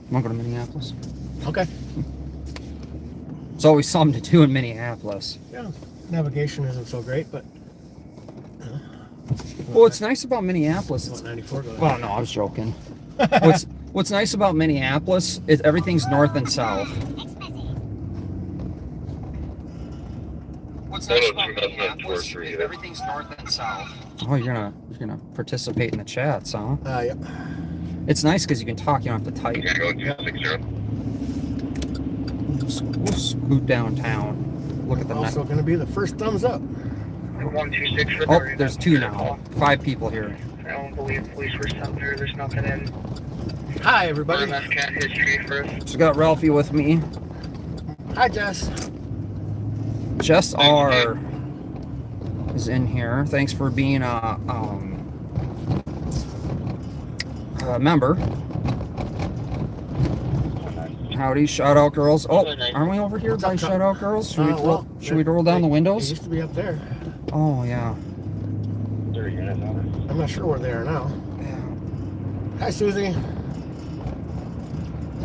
Want to go to Minneapolis? Okay. There's always something to do in Minneapolis. Yeah. Navigation isn't so great, but. Well, what's nice about Minneapolis is... 94 goes. Oh, no, I was joking. What's nice about Minneapolis is everything's north and south. What's nice about Minneapolis is everything's north and south. Oh, you're gonna participate in the chats, huh? Yeah. It's nice because you can talk. You don't have to type. Yeah, go 260. We'll scoot downtown. Look at the Also going to be the first thumbs up. 126 for Oh, there's two now. 5 people here. I don't believe police were sent there. There's nothing in. Hi, everybody. RMS cat history first. So we got Ralphie with me. Hi, Jess. Jess R is in here. Thanks for being a member. Howdy, shout out girls. Oh, aren't we over here by shout out girls? Should we roll down the It windows? used to be up there. Oh yeah. I'm not sure where they are now. Yeah. Hi, Susie.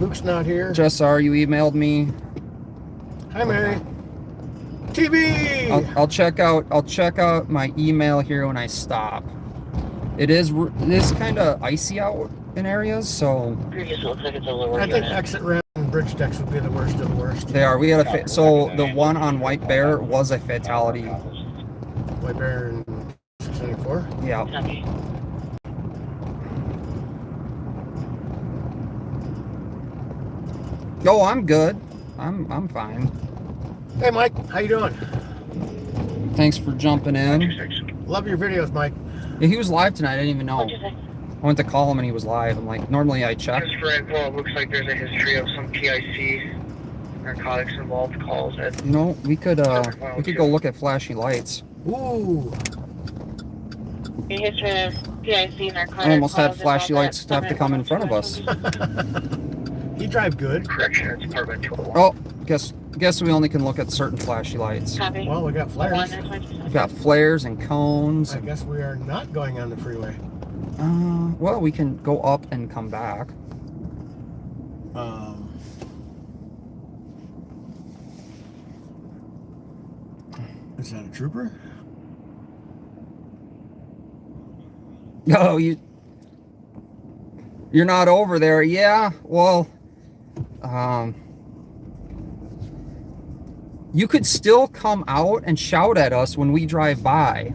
Luke's not here. Jess R, you emailed me. Hi, Mary. TV. I'll check out my email here when I stop. It is kind of icy out in areas, so I think exit ramp and bridge decks would be the worst of the worst. they are. We had so the one on White Bear was a fatality. White Bear and 694. Yeah. Oh, I'm good. I'm fine. Hey, Mike. How you doing? Thanks for jumping in. 260. Love your videos, Mike. Yeah, he was live tonight. I didn't even know. I went to call him and he was live. I'm like, normally I check. Just for info, it looks like there's a history of some PIC narcotics involved calls. You know, we could go look at flashy lights. Ooh. History of PIC narcotics. I almost had flashy lights have to come in front of us. You drive good. Correction, it's Department 201. Oh, guess we only can look at certain flashy lights. Copy. Well, we got flares. We got flares and cones. I guess we are not going on the freeway. Well, we can go up and come back. Is that a trooper? No, you're not over there. Yeah, well, you could still come out and shout at us when we drive by,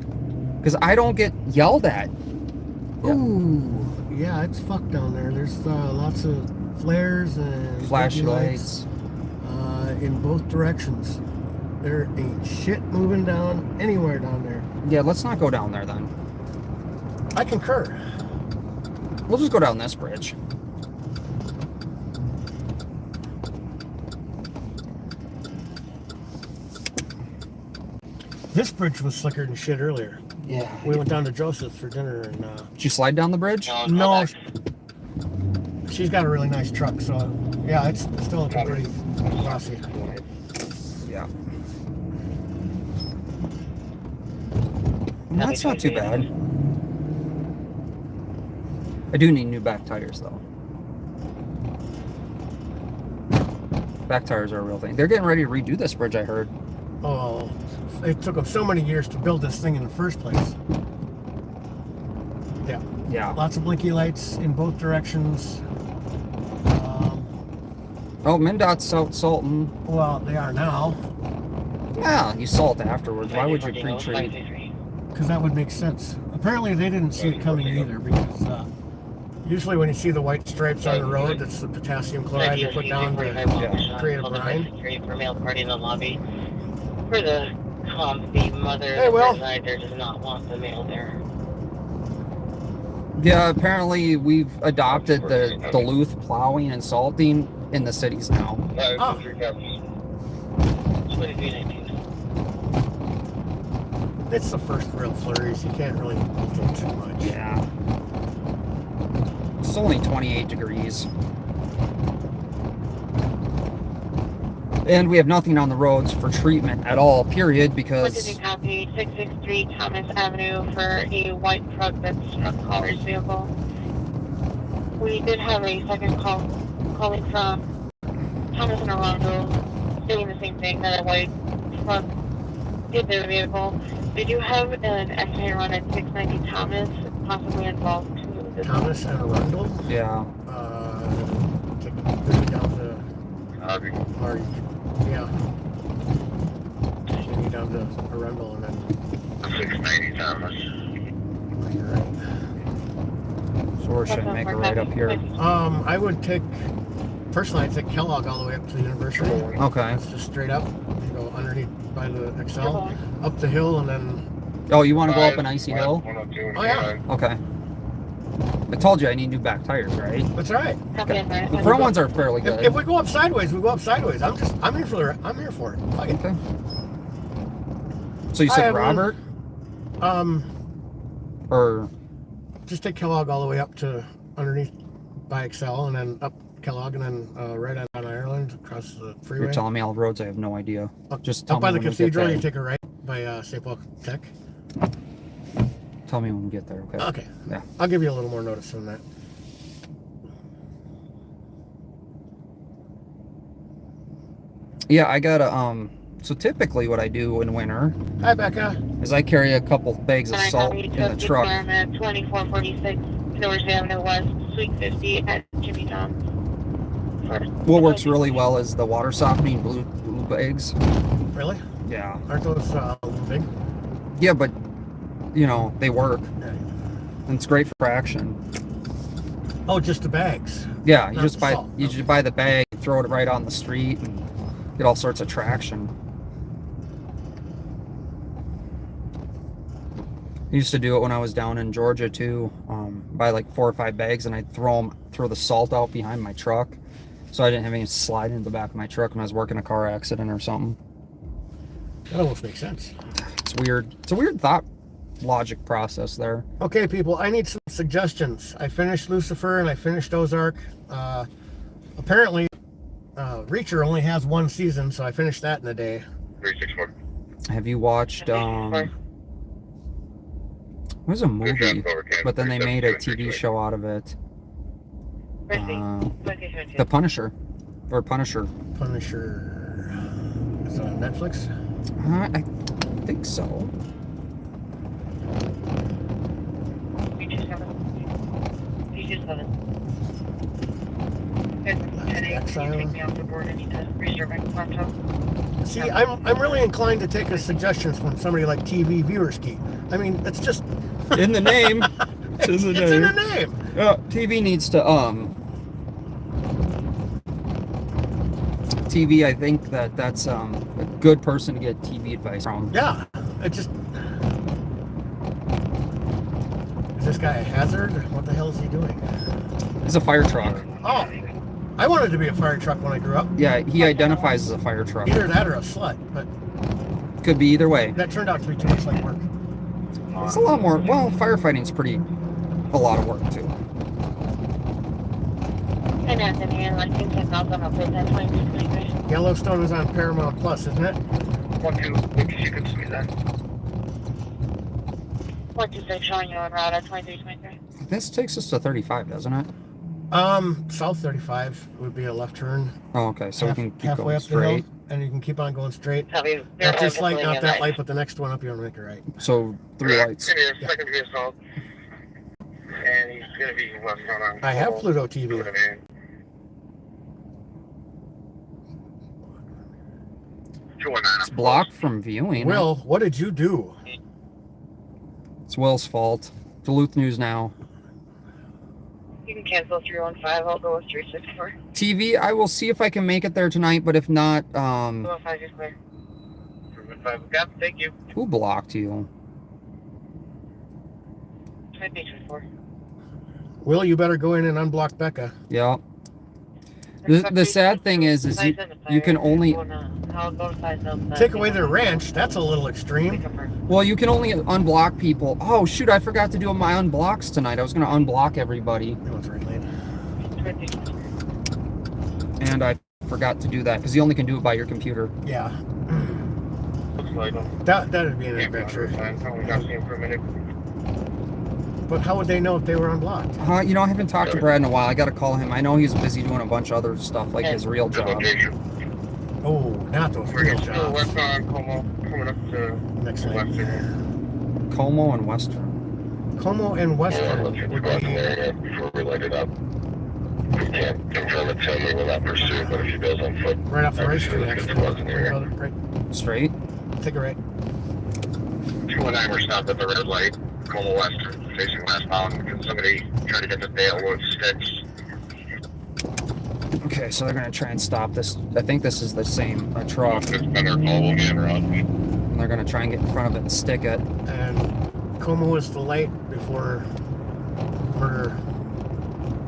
because I don't get yelled at. Ooh, yeah, it's fucked down there. There's lots of flares and Flashlights. In both directions. There ain't shit moving down anywhere down there. Yeah, let's not go down there then. I concur. We'll just go down this bridge. This bridge was slicker than shit earlier. Yeah. We went down to Joseph for dinner and Did you slide down the bridge? no, she's got a really nice truck, so yeah, it's still looking pretty classy. Yeah. That's not too bad. I do need new back tires though. Back tires are a real thing. They're getting ready to redo this bridge, I heard. Oh, it took them so many years to build this thing in the first place. Yeah. Yeah. Lots of blinky lights in both directions. Oh, MnDOT's out salting. Well, they are now, Yeah, you salt afterwards. Why would you pre-treat? because that would make sense. Apparently, they didn't see it coming either, because usually when you see the white stripes on the road, that's the potassium chloride they put down to create a brine. For male party in the lobby. For the the mother Hey, Will. there does not want the male there. Yeah, apparently we've adopted the Duluth plowing and salting in the cities now. Oh. It's the first real flurries. You can't really do too much. Yeah. It's only 28 degrees. And we have nothing on the roads for treatment at all, period, because... Copy 663 Thomas Avenue for a white truck that struck Collar's vehicle. We did have a second call calling from Thomas and Orlando, stating the same thing, that a white truck hit their vehicle. They do have an accident run at 690 Thomas, possibly involved to this. Thomas and Arundel. Yeah. Take me down to or yeah. Take me down to Arundel and then 690 Thomas. you're right. So or should I make it right up here? I would take personally. I'd take Kellogg all the way up to the university. Okay. It's just straight up. You go underneath by the Excel, up the hill, and then. Oh, you want to go up an icy hill? Oh yeah, Okay. I told you I need new back tires, right? that's right. Okay. The front ones are fairly good. If we go up sideways, we go up sideways. I'm here for it. Fuck it. Okay. So you I said have one. Robert? Or Just take Kellogg all the way up to underneath by Excel, and then up Kellogg, and then right on Ireland across the freeway. you're telling me all the roads I have no idea. Just tell up me by the when we get cathedral, there. you take a right by St. Paul Tech. Tell me when we get there, okay? Okay. Yeah. I'll give you a little more notice than that. Yeah, I gotta so typically what I do in winter Hi, Becca. is I carry a couple bags of salt in the truck. At 2446 North Avenue West, Suite 50 at Jimmy John's. What works really well is the water softening blue bags. Really? Yeah. Aren't those big? Yeah, but you know, they work. Yeah. And it's great for action. Oh, just the bags. Yeah, you Not just the buy salt. you just buy the bag, throw it right on the street and get all sorts of traction. I used to do it when I was down in Georgia too. Buy like 4 or 5 bags and I'd throw the salt out behind my truck, so I didn't have any slide into the back of my truck when I was working a car accident or something. That almost makes sense. It's weird. It's a weird thought logic process there. Okay, people, I need some suggestions. I finished Lucifer and I finished Ozark. Apparently, Reacher only has 1 season, so I finished that in a day. 364. Have you watched it was a movie, but then they made a TV show out of it. The Punisher, or Punisher. Punisher. Is it on Netflix? I think so. See, I'm really inclined to take a suggestions from somebody like TV Viewerski. I mean, it's just In the name. It's in the it's in the name. name. TV needs to TV, I think that's a good person to get TV advice from. Yeah, it just. Is this guy a hazard? What the hell is he doing? It's a fire truck. Oh, I wanted to be a fire truck when I grew up. Yeah, he identifies as a fire truck. Either that or a slut, but Could be either way. that turned out to be too much like work. It's a lot more. Well, firefighting's a lot of work too. And Anthony, and like things like that, I'm up with that 2223. Yellowstone is on Paramount Plus, isn't it? 12, you can see that. 126 showing you on route at 2323. This takes us to 35, doesn't it? South 35 would be a left turn. Oh, okay. So we can keep halfway going up the hill, straight. and you can keep on going straight. Tell me, Not this light, not that light, but the next one up, you'll make it right. So 3 lights. It is, Yeah. second degree assault. And he's gonna be westbound on. I have Pluto TV. It's blocked from viewing. Will, what did you do? It's Will's fault. Duluth News Now. You can cancel 315, I'll go with 364. TV, I will see if I can make it there tonight, but if not, 215 is clear. 315, got, thank you. who blocked you? 2324. Will, you better go in and unblock Becca. Yeah. The sad thing is you can only, Take away their ranch, that's a little extreme. well, you can only unblock people. Oh, shoot, I forgot to do my unblocks tonight. I was going to unblock everybody, No, it's right lane. and I forgot to do that because you only can do it by your computer. Yeah, Looks like him. that'd be an adventure. Fine, we got him for a minute. But how would they know if they were unblocked? You know, I haven't talked to Brad in a while. I got to call him. I know he's busy doing a bunch of other stuff, like his real job. Oh, not those We're real still jobs. westbound Como, coming up to Next lane. Western. Como and Western. Como and Western would be Before we light it up. We can't confirm it, tell me will not pursue, but if he goes on foot, right off the right street, Obviously, actually. it wasn't here. Right. Straight? Take a right. 219, we're stopped at the red light, Como Western, facing westbound. Can somebody try to get the Dale with sticks? Okay, so they're going to try and stop this. I think this is the same truck. it's been our call, we'll be in around. And they're going to try and get in front of it and stick it. And Como is the light before murder.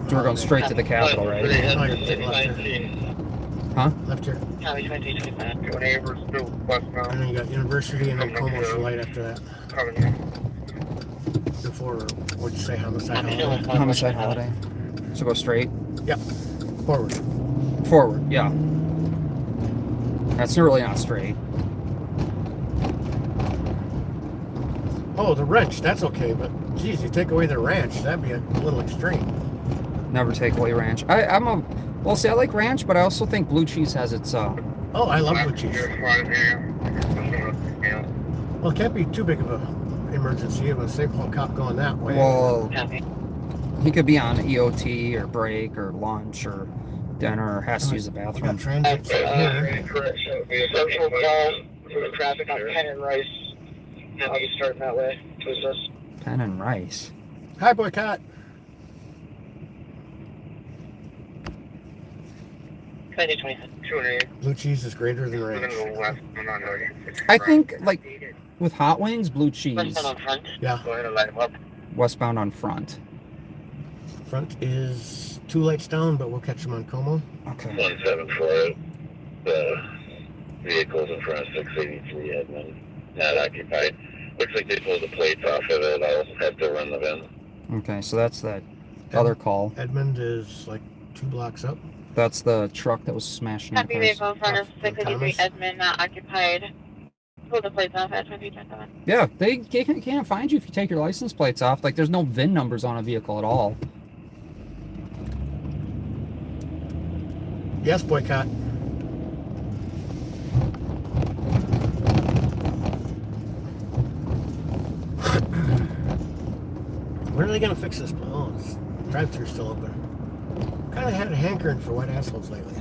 So we're going straight to the Capitol, right? Oh, you're taking left here. Huh? Left here. Copy 2025. 218, we're still And westbound, then you got University and then Como's the light after that. coming here. Before, what'd you say, homicide? Holiday? Homicide holiday. So go straight. Yep. Forward. Forward, yeah. That's really not straight. Oh, the wrench, that's okay, but geez, you take away the ranch, that'd be a little extreme. Never take away ranch. I'm a, well, see, I like ranch, but I also think blue cheese has its, Oh, I love blue cheese. Here in front of here. Yeah. Well, it can't be too big of a emergency of a St. Paul cop going that way. well, Copy. he could be on EOT or break or lunch or dinner or has to use the we got bathroom. transit here. Correction. Social call for the traffic on Penn and Rice. I'll be starting that way. Who's this? Pen and rice. Hi, boycott. 2025. 208. Blue cheese is greater than We're ranch. gonna go west. I'm not knowing. I think, like, with hot wings, blue cheese. Westbound on front. Yeah, Go ahead and light him up. Westbound on front. front is 2 lights down, but we'll catch them on Como. Okay. 1748, the vehicles in front of 683 Edmund, not occupied. Looks like they pulled the plates off of it, I'll have to run the VIN. Okay, so that's that other call. Edmund is like 2 blocks up. That's the truck that was smashing the Copy cars. vehicle in front of Thomas. 683 Edmund, not occupied. Pull the plates off at 2027. Yeah, they can't find you if you take your license plates off. Like, there's no VIN numbers on a vehicle at all. Yes, boycott. When are they gonna fix this? Oh, it's drive-thru's still open. Kind of had a hankering for wet assholes lately.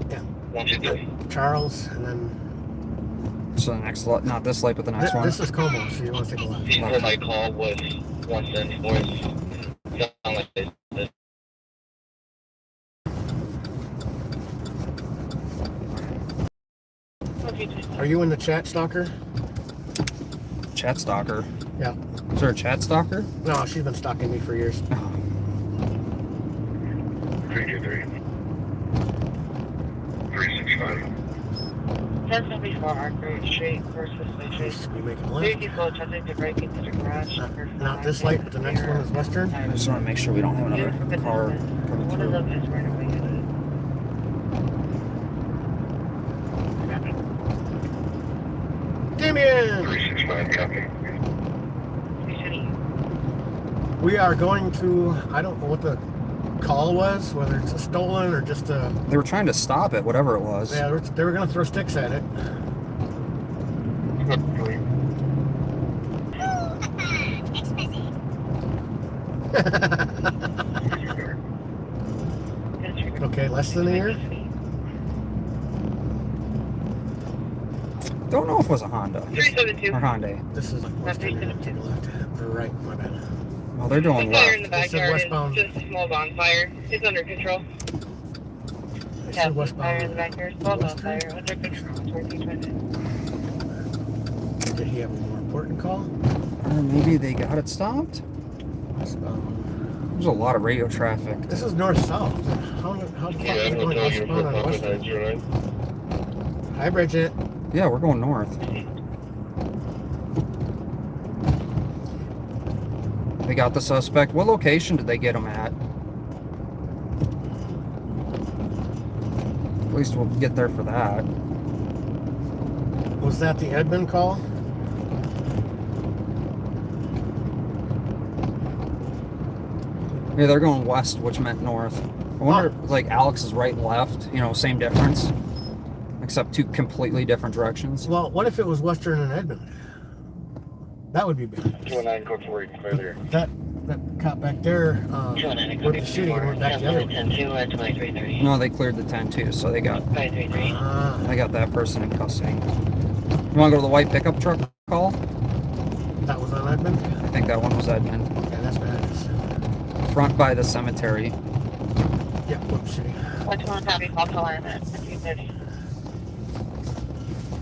Yeah, 123. Charles, and then So the next light, not this light, but the next one. this is Como, so you want to take a left. People my call was 174. Sound like this. Are you in the chat, stalker? Chat stalker. Yeah. Is there a chat stalker? No, she's been stalking me for years. Oh, 323. 365. 1074 Arthur Street versus Lake Street. She's be making a Three left. people attempting to break into the garage. Not this light, but the next one is Western. I just want to make sure we don't have another car coming One of through. them is running away. Damien! 365, copy. We are going to, I don't know what the call was, whether it's a stolen or just a, They were trying to stop it, whatever it was. yeah, they were going to throw sticks at it. Okay, less than a year? Don't know if it was a Honda 372. or Hyundai. This is Western. Take a left. Or right, my bad. Well, they're doing The fire in left. the They said backyard westbound. is just a small bonfire. It's under control. I Yeah, said fire in the westbound. backyard. Small Western? bonfire under control. 1420. Did he have a more important call? Or maybe they got it stopped. Westbound. There's a lot of radio traffic. This is north-south. How the fuck Yeah, is it we'll going tell you westbound on for Western? 909. Hi, Bridget. Yeah, we're going north. They got the suspect. What location did they get him at? At least we'll get there for that. Was that the Edmund call? Yeah, they're going west, which meant north. I wonder if, like, Alex is right and left, you know, same difference, except two completely different directions. Well, what if it was Western and Edmond? That would be bad. 219 code 4, you can clear there. That cop back there, with the shooting and went back the other way. 2330. No, they cleared the 10-2, so they got 533. that person in custody. You want to go to the white pickup truck call? That was on Edmond? I think that one was Edmund. Yeah, that's bad. Front by the cemetery. Yeah, whoops, shitty. 121 copy, false alarm at 230.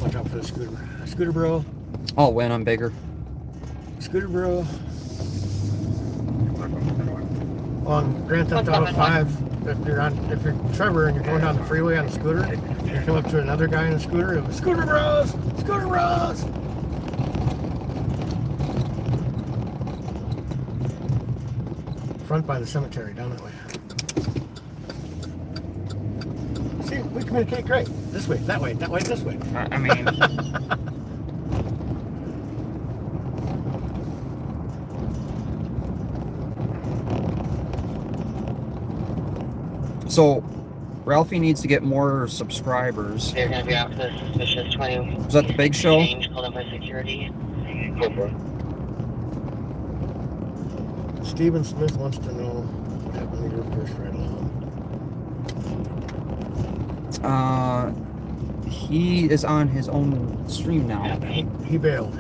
Watch out for the scooter. Scooter bro. I'll win, I'm bigger. Scooter bro. On Grand Theft Auto 5, if you're Trevor and you're going down the freeway on a scooter, you come up to another guy in a scooter, it was Scooter Bros! Scooter Bros! Front by the cemetery, down that way. See, we communicate great. This way, that way, this way. I mean, so Ralphie needs to get more subscribers. They're going to be out for the suspicious 20. Was that the big show? Change called up by security. Go for it. Stephen Smith wants to know what happened to your first ride along. He is on his own stream now. He bailed.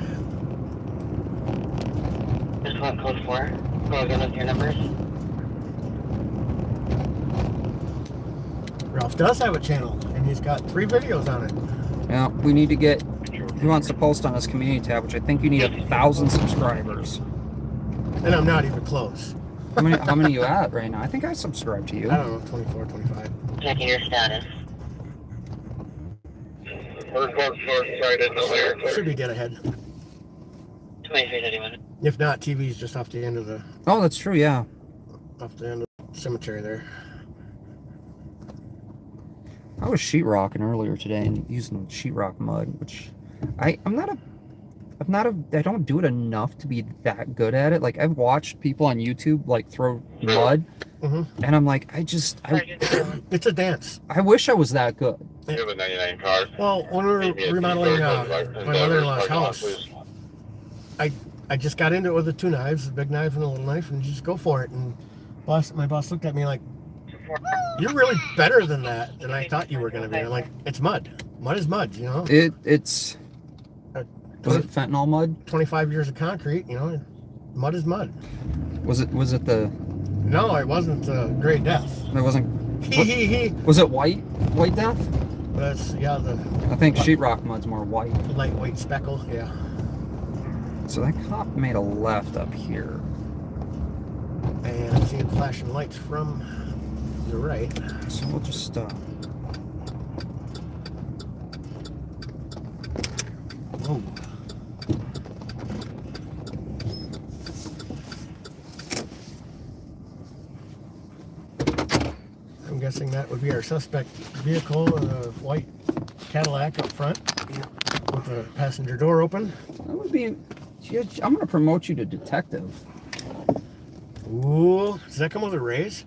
Just want code 4. Go again with your numbers. Ralph does have a channel, and he's got 3 videos on it. Yeah, we need to get. He wants to post on his community tab, which I think you need 1,000 subscribers. And I'm not even close. How many you at right now? I think I subscribed to you. I don't know, 24, 25. Checking your status. We're going north side in the layer. Should be dead ahead. 2331. If not, TV's just off the end of the Oh, that's true. Yeah. cemetery there. I was sheetrocking earlier today and using sheetrock mud, which I don't do it enough to be that good at it. Like, I've watched people on YouTube like throw mud, Mm-hmm. and I'm like, It's a dance. I wish I was that good. You have a 99 car. Well, when we were remodeling my mother-in-law's house, I just got into it with the 2 knives, the big knife and the little knife, and just go for it. And my boss looked at me like, "You're really better than that than I thought you were going to be." I'm like, "It's mud. Mud is mud, you know." It's was it fentanyl mud? 25 years of concrete, you know. Mud is mud. Was it the? No, it wasn't Gray Death. It wasn't. He. Was it white death? That's I think sheetrock mud's more white. lightweight speckle. Yeah. So that cop made a left up here. And I'm seeing flashing lights from the right. So we'll just Oh. I'm guessing that would be our suspect vehicle, a white Cadillac up front with the passenger door open. that would be. I'm gonna promote you to detective. Ooh, does that come with a raise?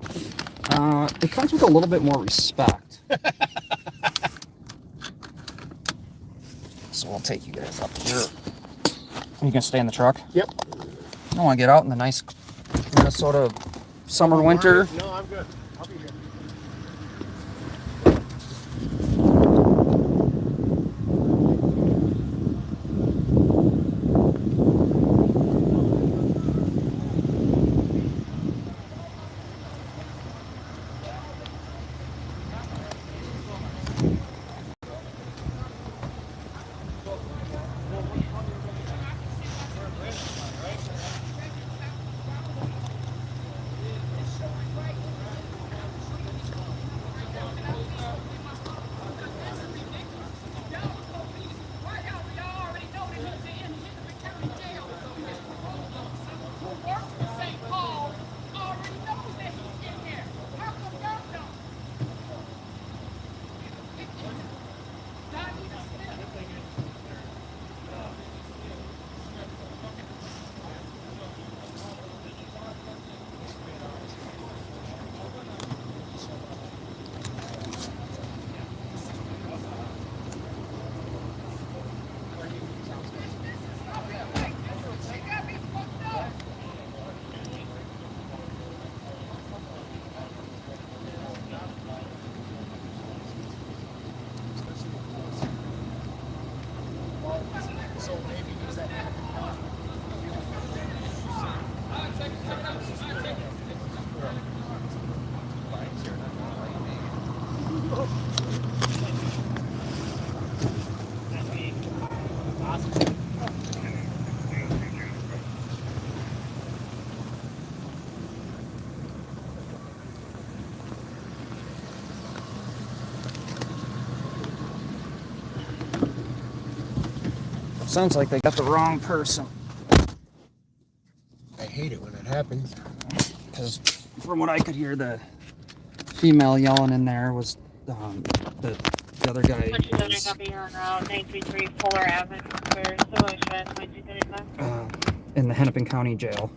It comes with a little bit more respect. So we'll take you guys up here. You gonna stay in the truck? Yep. I don't want to get out in the nice Minnesota summer, winter. No, I'm good. I'll be here. Sounds like they got the wrong person. I hate it when it happens. Because from what I could hear, the female yelling in there was the other guy. Punches under Was, copy on route 933 Fuller Avenue for Solo Express 2235. in the Hennepin County Jail.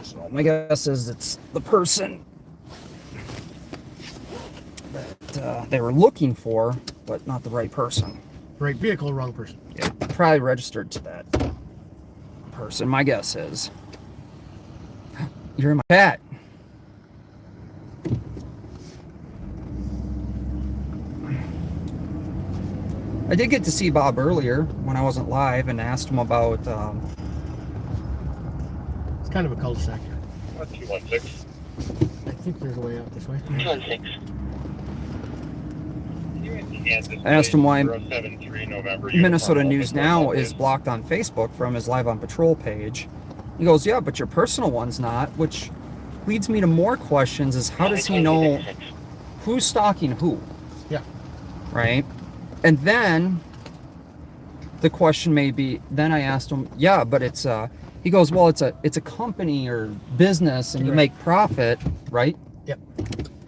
So my guess is it's the person that they were looking for, but not the right person. Right vehicle, wrong person. Yeah, probably registered to that person. My guess is. You're in my cat. I did get to see Bob earlier when I wasn't live and asked him about. It's kind of a cul-de-sac here. 216. I think there's a way out this way. 216. I asked him why 073 November, Minnesota uniform News officer, Now Monday. is blocked on Facebook from his Live on Patrol page. He goes, yeah, but your personal one's not, which leads me to more questions is how does he know who's stalking who? Yeah. Right? And then the question may be, then I asked him, yeah, but it's he goes, well, it's a company or business and you Right. make profit, right? Yep.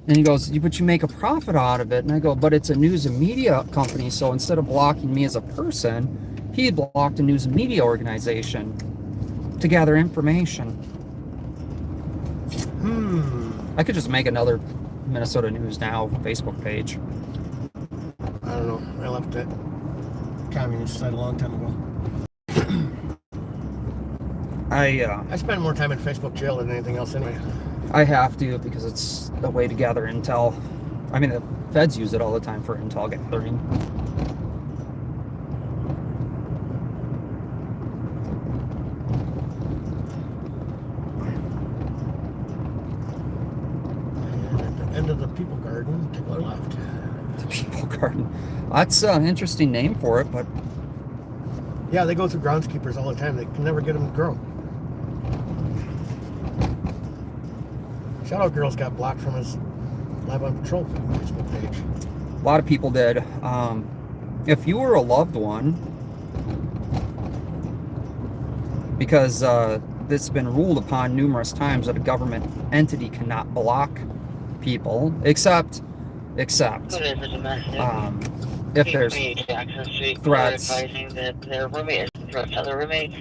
And he goes, but you make a profit out of it. And I go, but it's a news and media company. So instead of blocking me as a person, he had blocked a news and media organization to gather information. I could just make another Minnesota News Now Facebook page. I don't know. I left that communist site a long time ago. I spend more time in Facebook jail than anything else anyway. I have to because it's a way to gather intel. I mean, the feds use it all the time for intel gathering. And at the end of the People Garden, take a left. The People Garden. That's an interesting name for it, but Yeah, they go through groundskeepers all the time. They can never get them to grow. Shadow Girls got blocked from his Live on Patrol Facebook page. a lot of people did. If you were a loved one, because it's been ruled upon numerous times that a government entity cannot block people, except What is a domestic? if there's Jackson Street threats. advising that their roommates, threats to other roommates,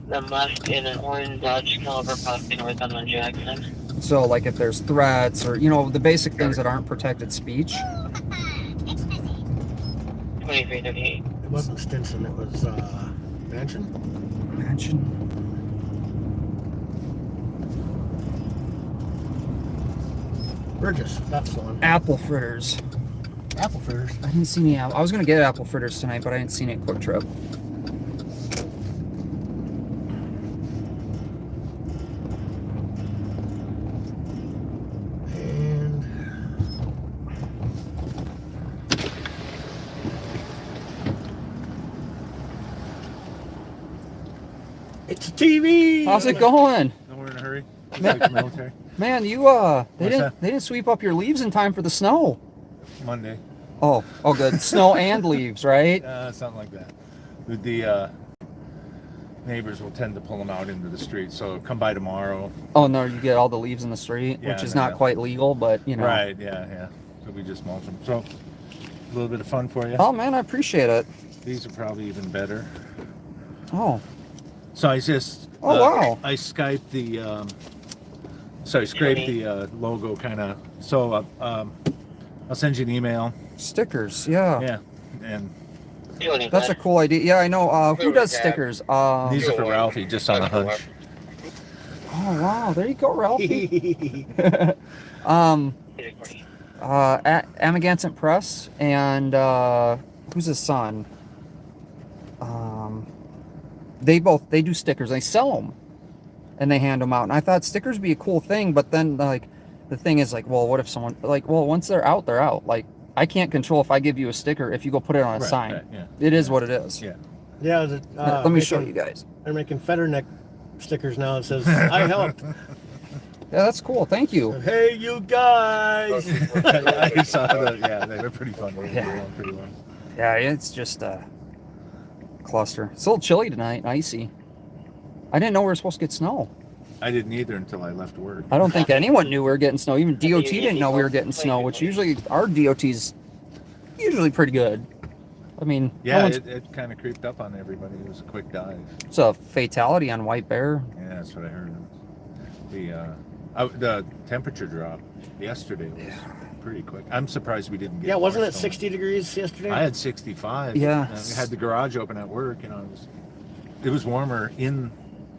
then left in an orange Dodge Caliber crossing north on Jackson. So, like, if there's threats or, you know, the basic things that aren't protected speech. 2338. It wasn't Stinson, it was Mansion. Imagine. Burgess, that's the one. Apple fritters. Apple fritters. I didn't see any I was going to get apple fritters tonight, but I didn't see any at Quick Trip. And it's a TV. How's it going? Nowhere in a hurry. It's Man- like the military. Man, they What's didn't that? they didn't sweep up your leaves in time for the snow. Monday. Oh good. Snow and leaves, right? Something like that. The neighbors will tend to pull them out into the street. So come by tomorrow. Oh no, you get all the leaves in the street, Yeah, which is no, not no. quite legal, but you know. Right, yeah. So we just mulch them. So a little bit of fun for you. Oh man, I appreciate it. These are probably even better. Oh. So I just Oh, wow. I Skyped the scraped the logo kind of. So I'll send you an email. Stickers, yeah. Yeah, and That's a cool idea. Yeah, I know. Who does stickers? these are for Ralphie, just on a hunch. Oh wow, there you go, Ralphie. Amagansett Press and who's his son? They do stickers. They sell them and they hand them out. And I thought stickers would be a cool thing, but then like the thing is like, well, what if someone like, well, once they're out, they're out. Like I can't control if I give you a sticker if you go put it on a Right, sign. right, yeah. It is what it is. Yeah. Yeah, Let me show you guys. They're making Fetterneck stickers now. It says, I helped. Yeah, that's cool. Thank you. Hey, you guys. I saw that. Yeah, they're pretty fun. Yeah. Pretty well. Yeah, it's just cluster. It's a little chilly tonight, icy. I didn't know we were supposed to get snow. I didn't either until I left work. I don't think anyone knew we were getting snow. Even DOT didn't know we were getting snow, which usually our DOT's usually pretty good. I mean, Yeah, no one's- it kind of creeped up on everybody. It was a quick dive. it's a fatality on White Bear. Yeah, that's what I heard. The temperature drop yesterday was pretty quick. I'm surprised we didn't get. Yeah, wasn't more it snow. 60 degrees yesterday? I had 65. Yeah. We had the garage open at work. You know, it was warmer in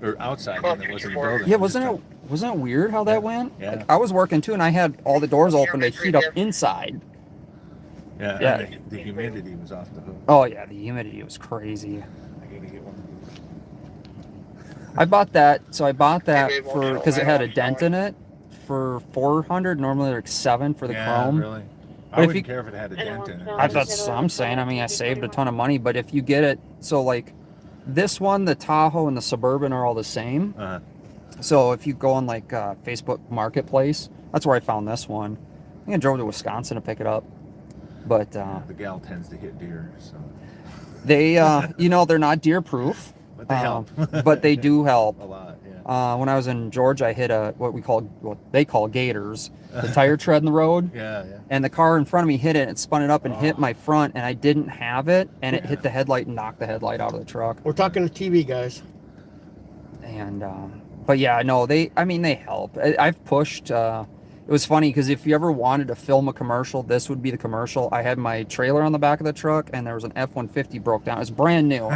or outside than it was in the building. Yeah, wasn't it weird how that went? Yeah. Like, I was working too, and I had all the doors open to heat up inside. Yeah. Yeah. And the humidity was off the hook. Oh yeah, the humidity was crazy. I gotta get one of these. I bought that. So I bought that for because it had a dent in it for $400. Normally they're like $700 for the Yeah, chrome. really. But I if wouldn't you- care if it had a dent in it. That's what I'm saying. I mean, I saved a ton of money, but if you get it, so like this one, the Tahoe and the Suburban are all the same. Uh-huh. So if you go on like Facebook Marketplace, that's where I found this one. I think I drove to Wisconsin to pick it up, but The gal tends to hit deer, so they, they're not deer proof, but they help. but they do help. a lot. Yeah. When I was in Georgia, I hit what they call gators, the tire tread in the road. Yeah, yeah. And the car in front of me hit it, it spun it up and hit my front, and I didn't have it, and it hit the headlight and knocked the headlight out of the truck. We're talking to TV, guys. And but yeah, no, they help. I've pushed. It was funny because if you ever wanted to film a commercial, this would be the commercial. I had my trailer on the back of the truck, and there was an F-150 broke down. It was brand new.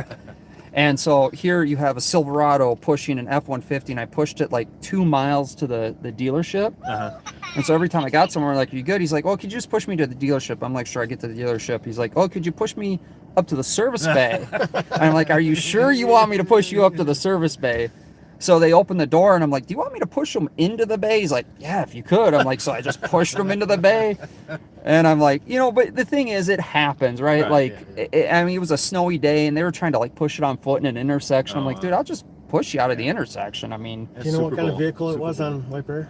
And so here you have a Silverado pushing an F-150, and I pushed it like 2 miles to the dealership. Uh-huh. And so every time I got somewhere, like, "Are you good?" He's like, "Oh, could you just push me to the dealership?" I'm like, "Sure." I get to the dealership. He's like, "Oh, could you push me up to the service bay?" And I'm like, "Are you sure you want me to push you up to the service bay?" So they open the door, and I'm like, "Do you want me to push them into the bay?" He's like, "Yeah, if you could." I'm like, so I just pushed them into the bay. And I'm like, but the thing is, it happens, right? Right, Like, yeah, I mean, it was a snowy day, and they were trying to like push it on foot in an intersection. I'm Oh, like, dude, I'll just push you out of the intersection. I mean, That's Do you know what Super kind of Bowl. vehicle it Super was Bowl. on White Bear?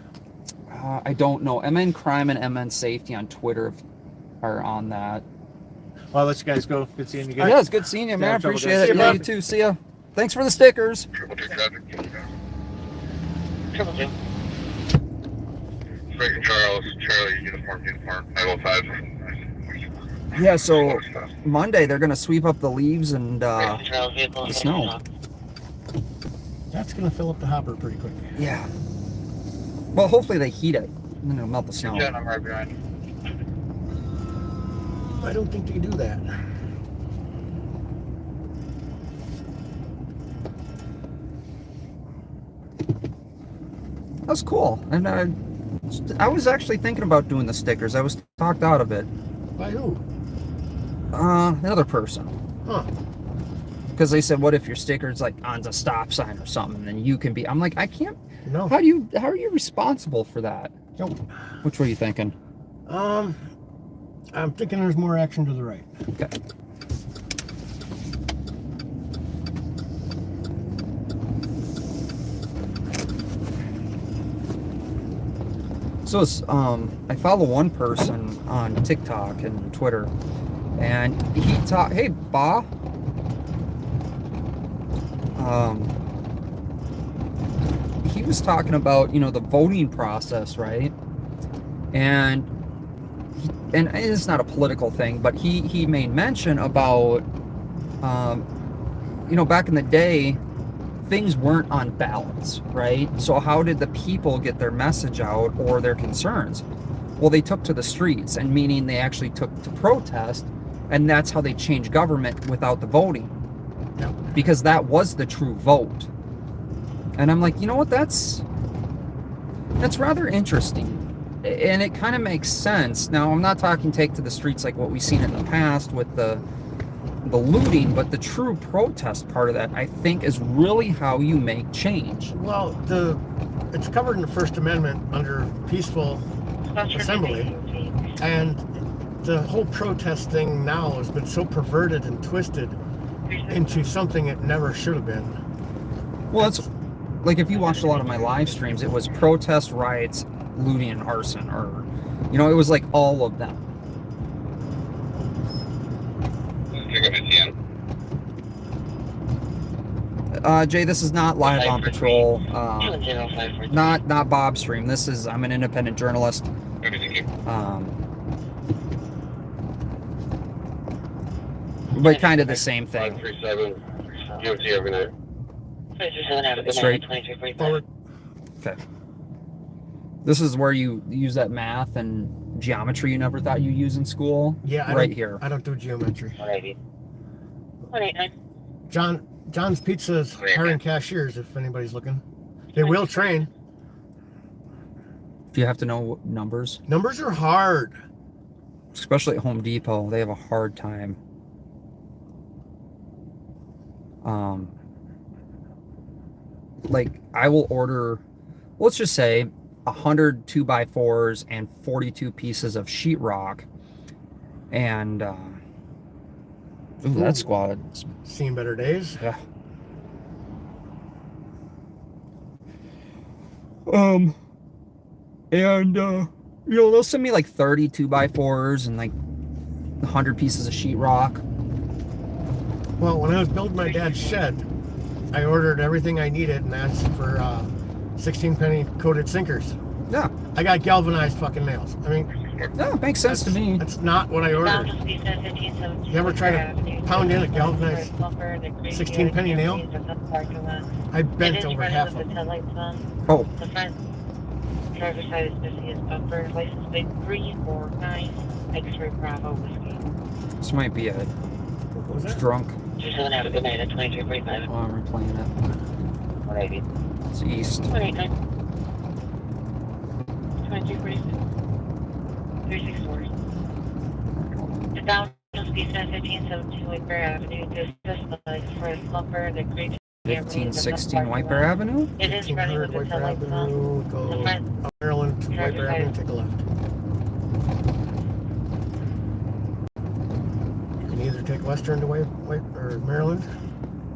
I don't know. MN Crime and MN Safety on Twitter are on that. Well, I'll let you guys go. Good seeing you guys. Yeah, it's good seeing you, man. I Yeah, trouble, appreciate guys. it. See ya, Yeah, bud. you too. See ya. Thanks for the stickers. Triple two traffic. Triple two. Frank Charles, Charlie, uniform, 905. Yeah, so Monday they're gonna sweep up the leaves and Charles vehicle. the snow. That's going to fill up the hopper pretty quick. yeah. Well, hopefully they heat it and then it'll melt the snow. I'm right behind you. I don't think they do that. That's cool. And I was actually thinking about doing the stickers. I was talked out of it. By who? Another person. Huh. Because they said, what if your sticker's like on a stop sign or something, and then you can be. I'm like, I can't. No. How are you responsible for that? Nope. Which were you thinking? I'm thinking there's more action to the right. Okay. So it's, I follow one person on TikTok and Twitter, and he talked. Hey, Ba. He was talking about the voting process, right? And it's not a political thing, but he made mention about back in the day, things weren't on ballots, right? So how did the people get their message out or their concerns? Well, they took to the streets, and meaning they actually took to protest, and that's how they changed government without the voting, because that was the true vote. And I'm like, you know what? That's rather interesting, and it kind of makes sense. Now, I'm not talking take to the streets like what we've seen in the past with the looting, but the true protest part of that, I think, is really how you make change. Well, it's covered in the First Amendment under peaceful assembly, and the whole protest thing now has been so perverted and twisted into something it never should have been. Well, it's like if you watched a lot of my live streams, it was protest, riots, looting, and arson, or it was like all of them. Jay, this is not live on patrol. 21054. Not Bob Stream. This is, I'm an independent journalist. But kind of the same thing. 537, DOT every night. 537, have a good Straight. night, 2345. Forward. Okay. This is where you use that math and geometry you never thought you use in school. Yeah, I right don't, here. I don't do geometry. 180. 189. John's Pizza is hiring cashiers if anybody's looking. They will train. Do you have to know numbers? Numbers are hard. Especially at Home Depot, they have a hard time. Like I will order, let's just say 100 2x4s and 42 pieces of sheetrock, and ooh, that squad's Seen better days. yeah. And you know, they'll send me like 30 2x4s and like 100 pieces of sheetrock. Well, when I was building my dad's shed, I ordered everything I needed and asked for 16 penny coated sinkers. Yeah, I got galvanized fucking nails. I mean, yeah, makes sense to me. that's not what I ordered. You ever try to pound in a galvanized 16 penny nail? I bent over half of them. Oh, The front driver's side is missing his bumper. License plate 349 X-ray Bravo whiskey. this might be a What was that? drunk. 27, have a good night at 2345. Oh, I'm replaying it. 180. It's east. 189. 2346. 364. The down speed 1517 Wiper Avenue. This lights for lumber, the creek. 1516 Wiper Avenue? It is running 1500 with the Wiper tail lights on. Avenue, The go front up Maryland to Wiper Avenue, take a left. You can either take Western to or Maryland.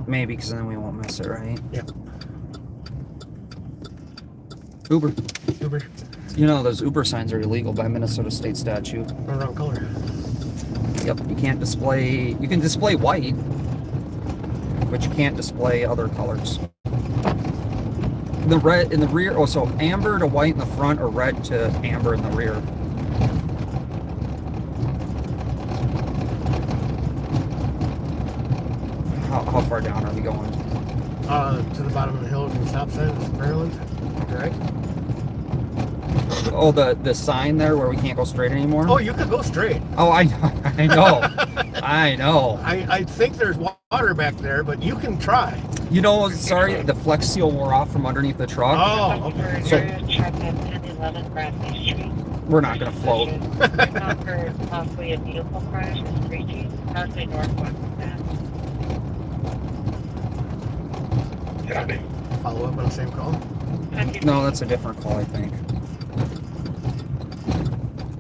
Maybe, because then we won't miss it, right? Yep. Uber. Uber, You know, those Uber signs are illegal by Minnesota state statute. wrong color. Yep, you can't display, you can display white, but you can't display other colors. The red in the rear, oh, so amber to white in the front or red to amber in the rear. How far down are we going? To the bottom of the hill, the stop sign is Maryland. Right? Oh, the sign there where we can't go straight anymore? Oh, you could go straight. Oh, I know. I know. I think there's water back there, but you can try. You know, sorry, the Flex Seal wore off from underneath the truck. Oh, okay. So- truck at 1011 Bradley Street. We're not gonna float. Possibly a vehicle crash is reaching possibly northwest of that. Copy. Follow up on the same call. No, that's a different call, I think.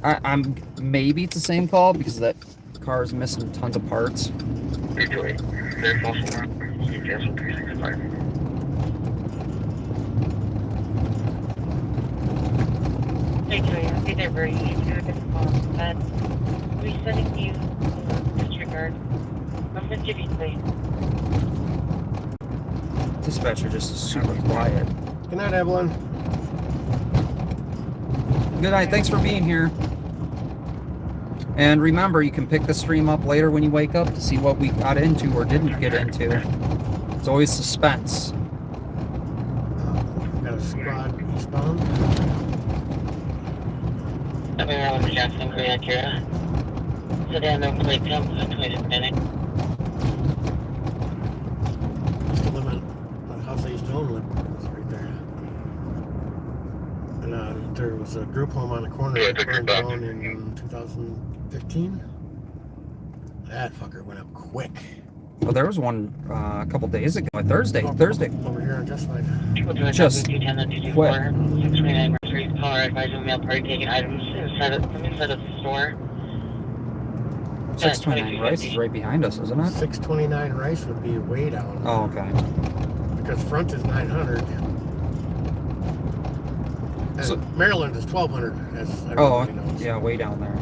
I'm maybe it's the same call because that car is missing tons of parts. 328. There's also cancel 365. Thank you. I'll be there very eager to call. But resetting you disregard. I'm going to give you please. Dispatcher just is super quiet. Good night, Evelyn. Good night. Thanks for being here. And remember, you can pick the stream up later when you wake up to see what we got into or didn't get into. It's always suspense. Got a squad eastbound. I'm around with Jackson Green Acura. Sedan no plate comes with 20 minutes. Used to live in the house I used to own. It's right there. And there was a group home on the corner Yeah, that took your burned back. down in 2015. That fucker went up quick. Well, there was one a couple days ago. Thursday. Over here on Just Line. Just 210 quit. 629 Street. Caller advising mail party taking items inside of the store. 629 Rice is right behind us, isn't it? 629 Rice would be way down. Oh, okay. Because front is 900. And So- Maryland is 1200, as Oh, everybody knows. yeah, way down there.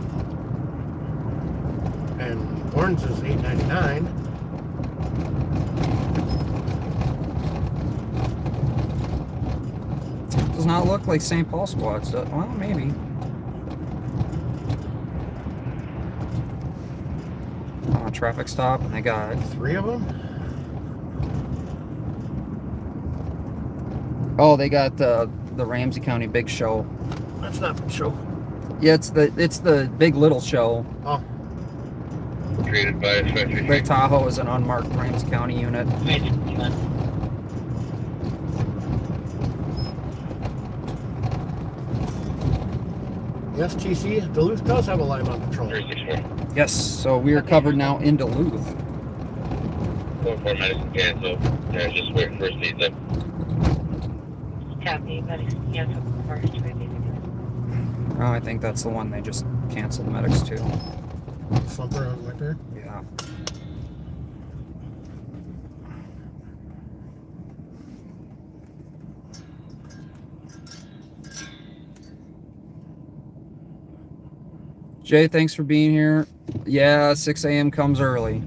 And Orange is 899. does not look like St. Paul squads. Well, maybe. Traffic stop, and they got 3 of them? oh, they got the Ramsey County Big Show. That's not the show. Yeah, it's the Big Little Show. Oh, Created by a special. Great Tahoe is an unmarked Ramsey County unit. the STC, Duluth does have a line on patrol. 361. Yes, so we are covered now in Duluth. 4 medicine cancel. Yeah, just wait for seats up. Copy, but yes, of course, Oh, I think that's the one they just canceled medics to. Slumper on right there. Yeah. Jay, thanks for being here. Yeah, 6 a.m. comes early.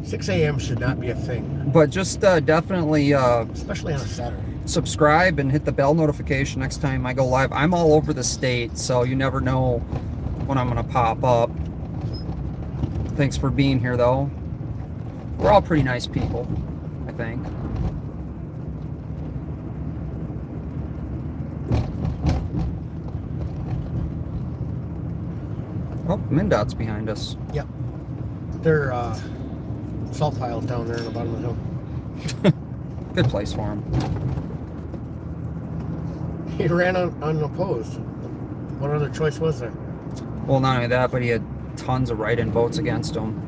6 a.m. should not be a thing, But just definitely especially on a Saturday. subscribe and hit the bell notification next time I go live. I'm all over the state, so you never know when I'm going to pop up. Thanks for being here, though. We're all pretty nice people, I think. Oh, MnDOT's behind us. Yep. They're salt piles down there in the bottom of the hill. Good place for him. He ran unopposed. What other choice was there? Well, not only that, but he had tons of write-in votes against him.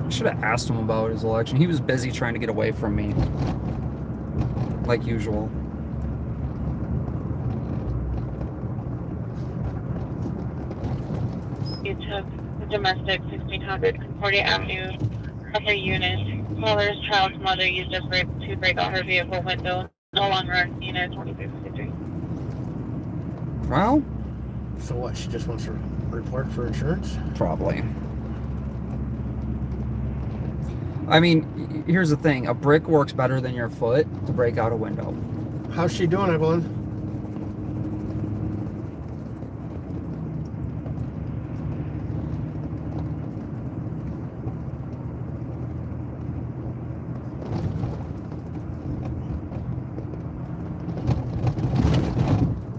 I should have asked him about his election. He was busy trying to get away from me, like usual. You took the domestic 1600 Concordia Avenue upper unit. Mother's child's mother used a brake to break out her vehicle window. No longer on unit 2353. Well, So what? She just wants to report for insurance? probably. I mean, here's the thing. A brick works better than your foot to break out a window. How's she doing, Evelyn?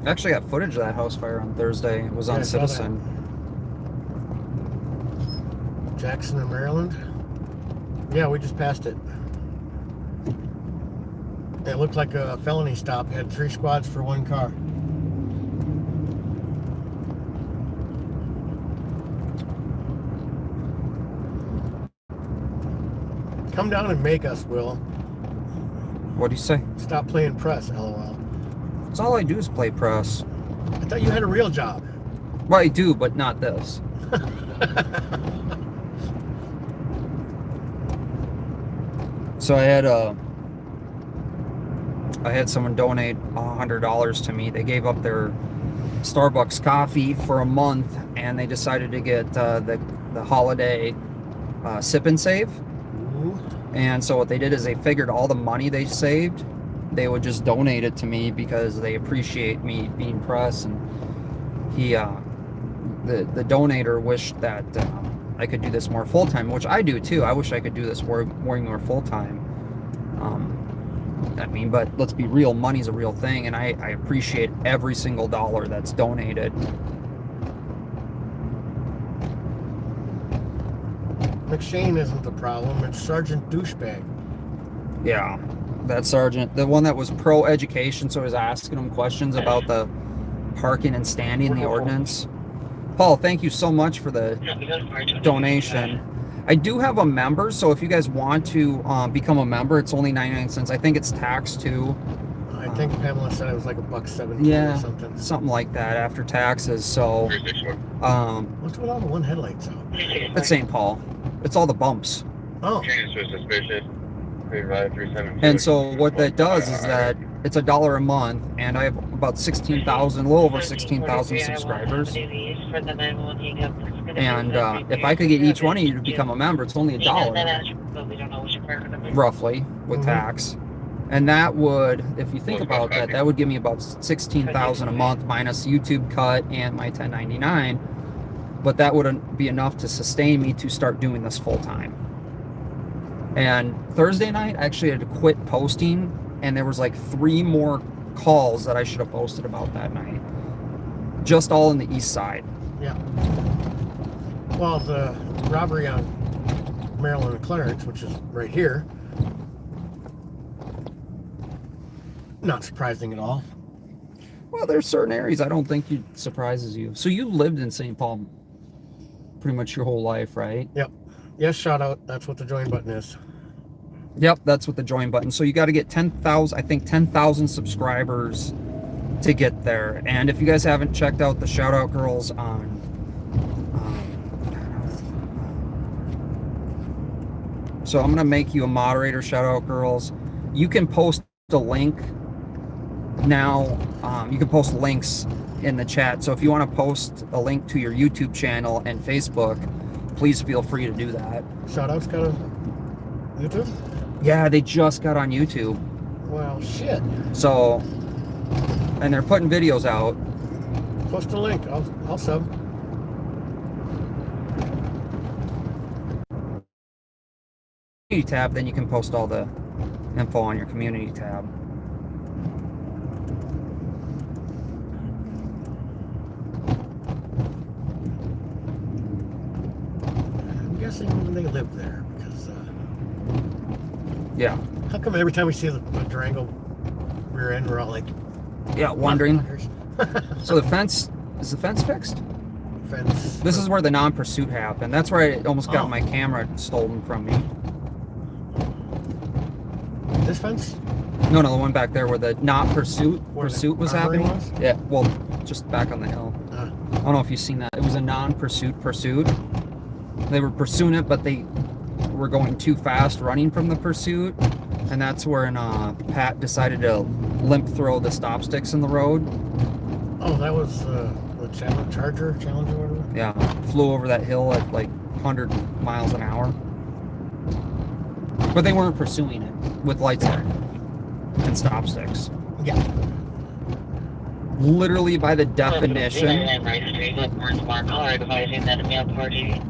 I actually got footage of that house fire on Thursday. It was on Yeah, I saw that. Citizen. Jackson in Maryland? Yeah, we just passed it. It looked like a felony stop. It had 3 squads for 1 car. Come down and make us, Will. What do you say? Stop playing press, LOL. That's all I do is play press. I thought you had a real job. Well, I do, but not this. So I had someone donate $100 to me. They gave up their Starbucks coffee for a month, and they decided to get the holiday sip and save. Ooh. And so what they did is they figured all the money they saved, they would just donate it to me because they appreciate me being press. And he, the donator wished that I could do this more full time, which I do too. I wish I could do this more full time. I mean, but let's be real, money's a real thing, and I appreciate every single dollar that's donated. McShane isn't the problem. It's Sergeant Douchebag. Yeah, that sergeant, the one that was pro education, so I was asking him questions about the parking and standing, the ordinance. Paul, thank you so much for the donation. I do have a member, so if you guys want to become a member, it's only 99 cents. I think it's taxed too. I think Pamela said it was like $1.17 Yeah, or something. something like that after taxes. So 361. What's with all the one headlights out? it's St. Paul. It's all the bumps. Oh, Change to suspicious. 352. And so what that does is that it's $1 a month, and I have about 16,000, a little over 16,000 subscribers. And if I could get each one of you to become a member, it's only $1 roughly with tax. And that would, if you think about that, that would give me about 16,000 a month minus YouTube cut and my 1099. But that wouldn't be enough to sustain me to start doing this full time. And Thursday night, I actually had to quit posting, and there was like 3 more calls that I should have posted about that night. Just all in the east side. Yeah. Well, the robbery on Maryland and Clarence, which is right here, not surprising at all. Well, there's certain areas I don't think it surprises you. So you lived in St. Paul pretty much your whole life, right? Yep. Yes, shout out. That's what the join button is. Yep, that's what the join button. So you got to get 10,000, I think 10,000 subscribers to get there. And if you guys haven't checked out the Shout Out Girls on so I'm going to make you a moderator, Shout Out Girls. You can post a link now. You can post links in the chat. So if you want to post a link to your YouTube channel and Facebook, please feel free to do that. Shout outs got a YouTube? Yeah, they just got on YouTube. Well, shit. So, and they're putting videos out. Post a link. I'll sub. Community tab, then you can post all the info on your community tab. I'm guessing they live there because Yeah. how come every time we see the Durango rear end, we're all like, Yeah, wondering. "Motherfuckers." So the fence, is the fence fixed? Fence. This is where the non-pursuit happened. That's where I almost got Oh. my camera stolen from me. This fence? No, the one back there where the not pursuit Where the pursuit was armory happening. was? Yeah, well, just back on the hill. I don't know if you've seen that. It was a non-pursuit pursuit. They were pursuing it, but they were going too fast running from the pursuit. And that's when Pat decided to limp throw the stop sticks in the road. Oh, that was the Challenger or whatever. Yeah, flew over that hill at like 100 miles an hour. But they weren't pursuing it with lights on and stop sticks. Yeah. Literally by the definition. Caller advising that a male party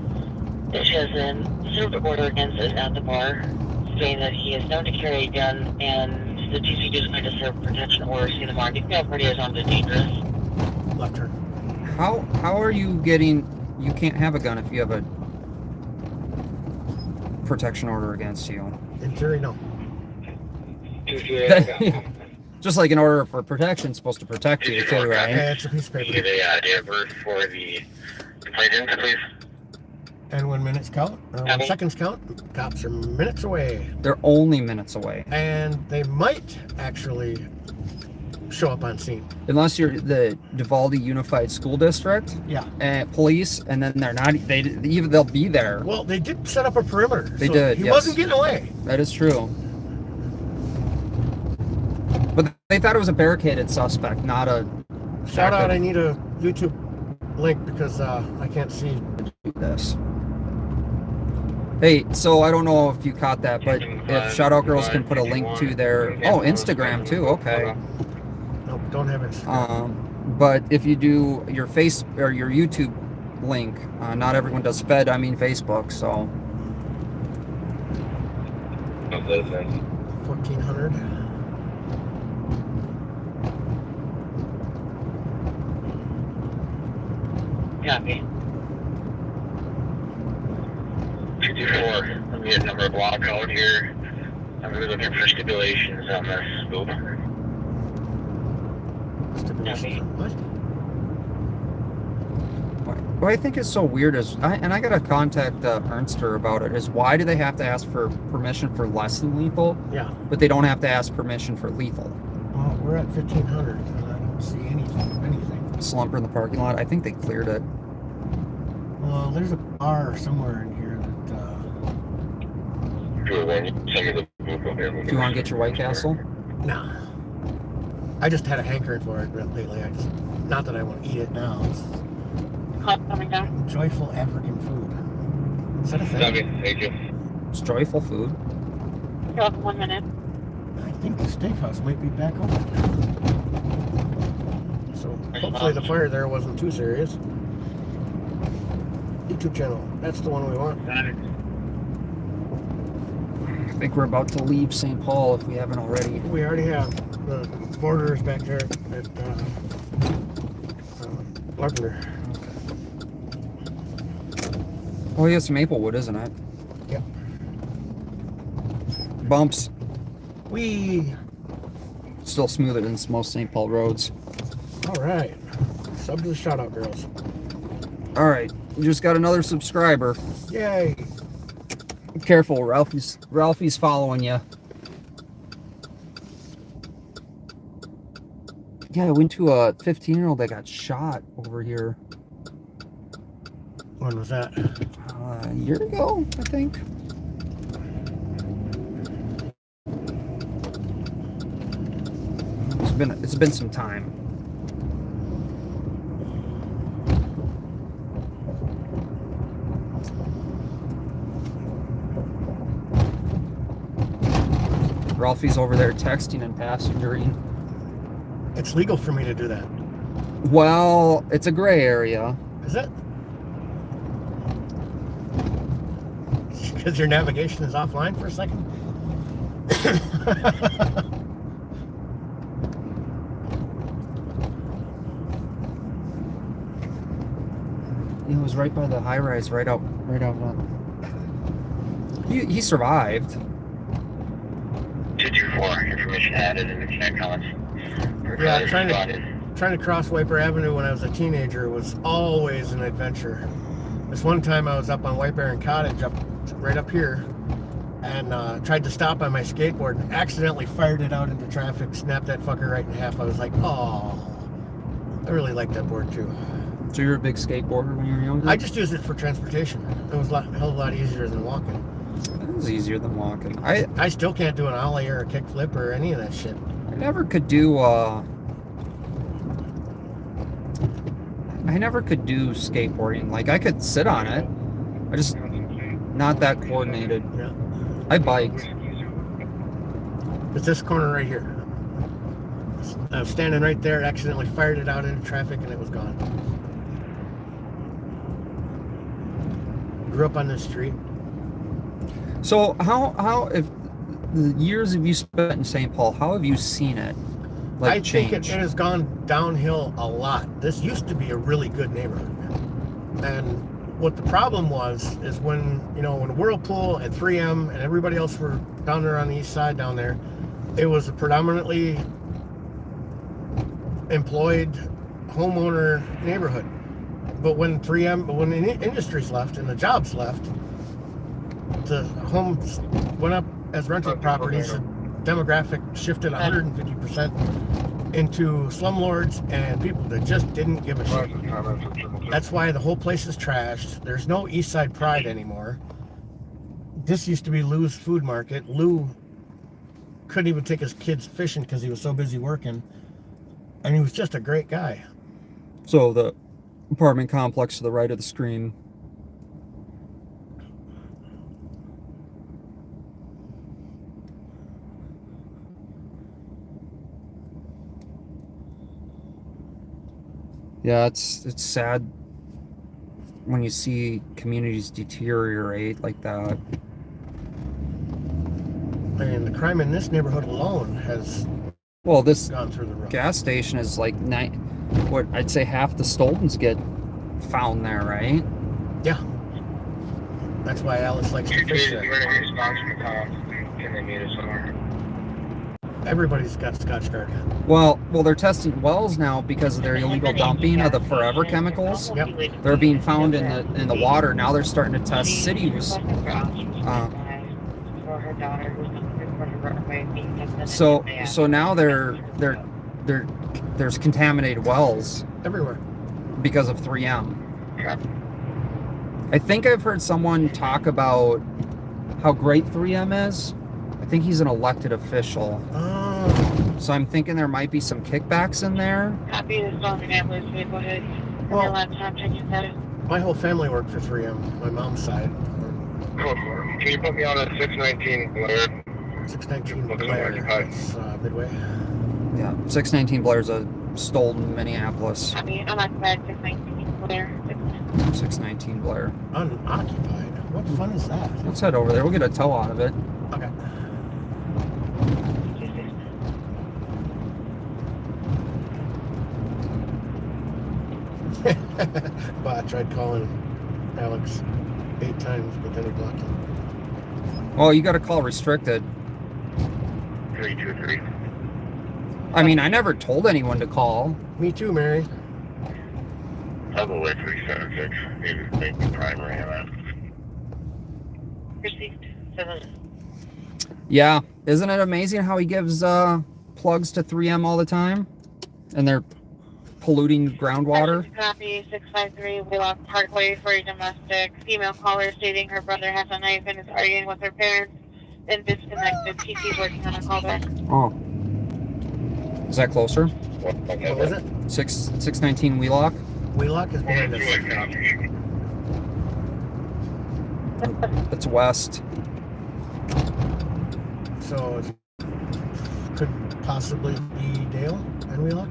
that has been served order against us at the bar, saying that he is known to carry a gun and the TCD is going to serve protection order. See the mark. The male party is on the dangerous. Left turn. How are you getting? You can't have a gun if you have a protection order against you. In theory, no. Just like an order for protection is supposed to protect you too, right? Yeah, it's a piece of paper. Need a date of birth for the complainant, please. And when minutes count, or when seconds count, cops are minutes away. They're only minutes away. And they might actually show up on scene. Unless you're the Uvalde Unified School District Yeah. and police, and then they're not. They'll be there. Well, they did set up a perimeter. They so did, He yes. wasn't getting away. That is true. But they thought it was a barricaded suspect, not a. Shout out, I need a YouTube link because I can't see. This. Hey, so I don't know if you caught that, but if Shout Out Girls can put a link to their Instagram too, okay. Nope, don't have Instagram. But if you do your face or your YouTube link, not everyone does Fed. I mean Facebook. So 1400. Copy. 54. Let me get a number block out here. I'm really looking for stipulations on this scope. Stipulations. What? what I think is so weird is, I gotta contact Ernster about it. Is why do they have to ask for permission for less than lethal, Yeah. but they don't have to ask permission for lethal? Well, we're at 1500 and I don't see anything. Slumper in the parking lot. I think they cleared it. Well, there's a bar somewhere in here that. Do you want to get your White Castle? Nah. I just had a hankering for it lately. Not that I want to eat it now. It's Call coming down. joyful African food. Is that a thing? Thank you. It's joyful food. You're up 1 minute. I think the steakhouse might be back open. So hopefully the fire there wasn't too serious. YouTube channel. That's the one we want. I think we're about to leave St. Paul if we haven't already. We already have. The border is back there at Larpenter. Oh, yes, Maplewood, isn't it? Yep. Bumps. We. Still smoother than most St. Paul roads. All right. Sub to the shout out, girls. All right, we just got another subscriber. Yay. Careful, Ralphie's following you. Yeah, I went to a 15-year-old that got shot over here When was that? a year ago, I think. It's been some time. Ralphie's over there texting and passengering. It's legal for me to do that. Well, it's a gray area. Is it? Because your navigation is offline for a second? He was right by the high rise, right out. He survived. 224, information added in the chat comments. Yeah, trying to cross Wiper Avenue when I was a teenager was always an adventure. This one time I was up on White Baron Cottage, right up here, and tried to stop on my skateboard and accidentally fired it out into traffic, snapped that fucker right in half. I was like, oh, I really like that board too. So you were a big skateboarder when you were younger? I just used it for transportation. It was a hell of a lot easier than walking. It was easier than walking. I still can't do an ollie or a kick flip or any of that shit. I never could do skateboarding. Like I could sit on it. I just not that coordinated. Yeah. I biked. It's this corner right here. I was standing right there, accidentally fired it out into traffic, and it was gone. Grew up on this street. So how if the years have you spent in St. Paul, how have you seen it? Like I think it change? has gone downhill a lot. This used to be a really good neighborhood. And what the problem was is when Whirlpool and 3M and everybody else were down there on the east side down there, it was a predominantly employed homeowner neighborhood. But when the industries left and the jobs left, the homes went up as rental properties. The demographic shifted 150% into slumlords and people that just didn't give a shit. That's why the whole place is trashed. There's no East Side Pride anymore. This used to be Lou's Food Market. Lou couldn't even take his kids fishing because he was so busy working. And he was just a great guy. So the apartment complex to the right of the screen. Yeah, it's sad when you see communities deteriorate like that. And the crime in this neighborhood alone has Well, this gone through the roof. gas station is like what I'd say half the Stoltons get found there, right? Yeah. That's why Alice likes to fish there. Can they meet us somewhere? Everybody's got Scotch Guard. Well, they're testing wells now because of their illegal dumping of the forever chemicals. Yep. They're being found in the water. Now they're starting to test cities. So now there's contaminated wells Everywhere. because of 3M. I think I've heard someone talk about how great 3M is. I think he's an elected official. Oh. So I'm thinking there might be some kickbacks in there. Copy this on the ambulance vehicle ahead. Well- Your laptop, check your status. My whole family worked for 3M, my mom's side. Can you put me on a 619 Laird? 619 Blair. That's Midway. Yeah, 619 Blair's a stolen Minneapolis. I mean, I'm occupied 619 Blair. 619 Blair. Unoccupied. What fun is that? Let's head over there. We'll get a tow out of it. Okay. But I tried calling Alex 8 times, but then he blocked him. Well, you got to call restricted. 323. I mean, I never told anyone to call. Me too, Mary. I'll go with 376. Maybe make the primary on that. Received. 7. Yeah, isn't it amazing how he gives plugs to 3M all the time, and they're polluting groundwater? Copy 653 Wheelock Parkway for a domestic female caller stating her brother has a knife and is arguing with her parents and disconnected. TC's working on a callback. Oh, is that closer? What was it? 619 Wheelock. Wheelock is behind us. It's west. So it could possibly be Dale and Wheelock.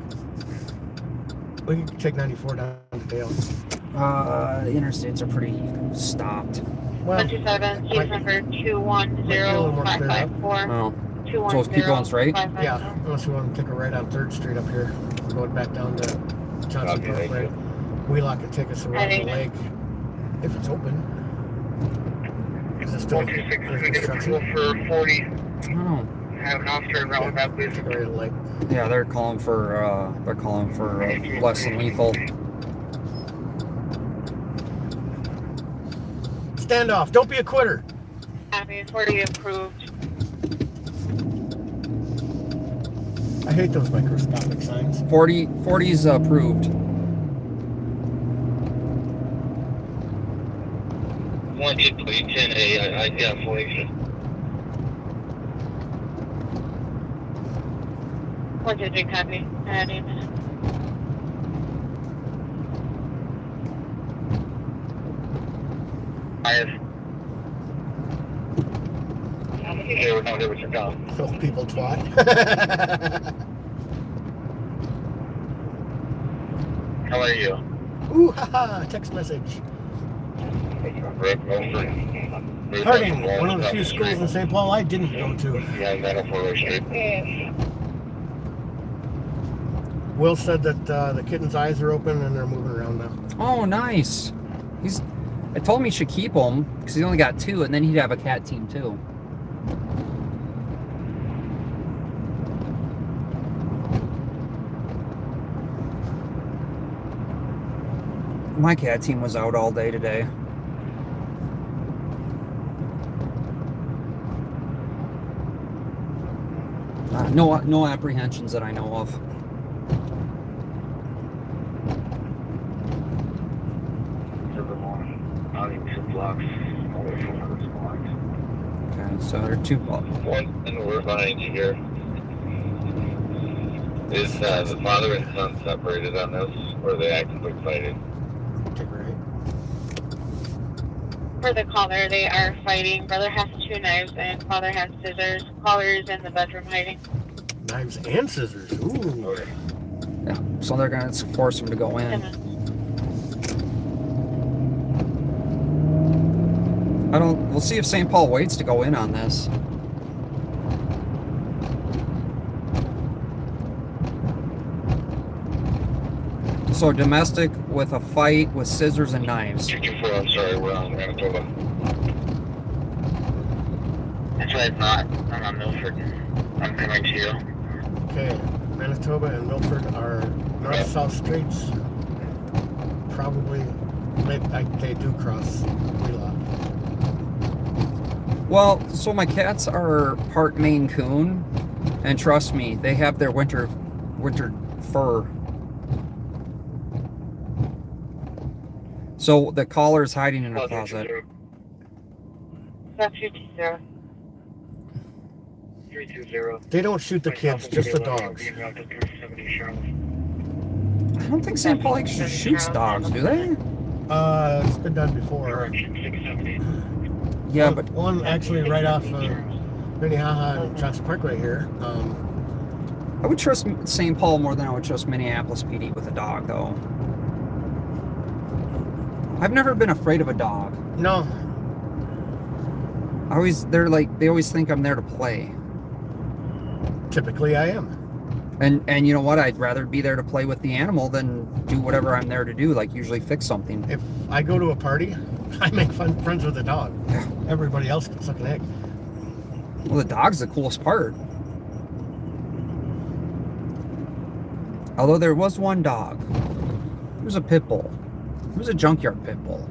We can take 94 down to Dale. The interstates are pretty stopped. Well, 127, case number might be a little more cleared up. 210554. Oh, so let's keep going straight? Yeah, unless we want to take a right on 3rd Street up here. Going back down to Johnson Copy, Parkway. Wheelock can take us around the lake if it's open. Is it still 126. under We get construction? approval for 40. Oh. Have an officer around with that, please. Take a right on the lake. Yeah, they're calling for less than lethal. Stand off. Don't be a quitter. Copy 40 approved. I hate those microscopic signs. 40's approved. 10A, I got 40. 123 copy. Adding. They were not able to come. Old people twat. How are you? Ooh, haha, text message. Rick Milford. Harding, one of the few schools in St. Paul I didn't go to. Yeah, 904 Street. Will said that the kitten's eyes are open and they're moving around now. Oh, nice. I told him he should keep them because he only got 2, and then he'd have a cat team too. My cat team was out all day today. No apprehensions that I know of. Okay, so there are 2. One, and we're behind you here. Is the father and son separated on this, or are they actively fighting? Take a right. For the caller, they are fighting. Brother has 2 knives and father has scissors. Caller is in the bedroom hiding. Knives and scissors. Ooh. Okay. Yeah, so they're gonna force him to go in. We'll see if St. Paul waits to go in on this. So domestic with a fight with scissors and knives. 224, I'm sorry, we're on Manitoba. That's right, I'm on Milford. I'm coming to you. Okay, Manitoba and Milford are north-south streets. Probably, they do cross Wheelock. Well, so my cats are part Maine Coon, and trust me, they have their winter fur. So the collar's hiding in a closet. That's 320. 320. They don't shoot the kids, just the dogs. I don't think St. Paul shoots dogs, do they? It's been done before. Correction, 670. Yeah, but One actually right off Minnehaha and Johnson Parkway here. I would trust St. Paul more than I would trust Minneapolis PD with a dog, though. I've never been afraid of a dog. No, They always think I'm there to play. typically I am. And you know what? I'd rather be there to play with the animal than do whatever I'm there to do, like usually fix something. If I go to a party, I make friends with the dog. Everybody else can suck an egg. Well, the dog's the coolest part. Although there was one dog. It was a pit bull. It was a junkyard pit bull.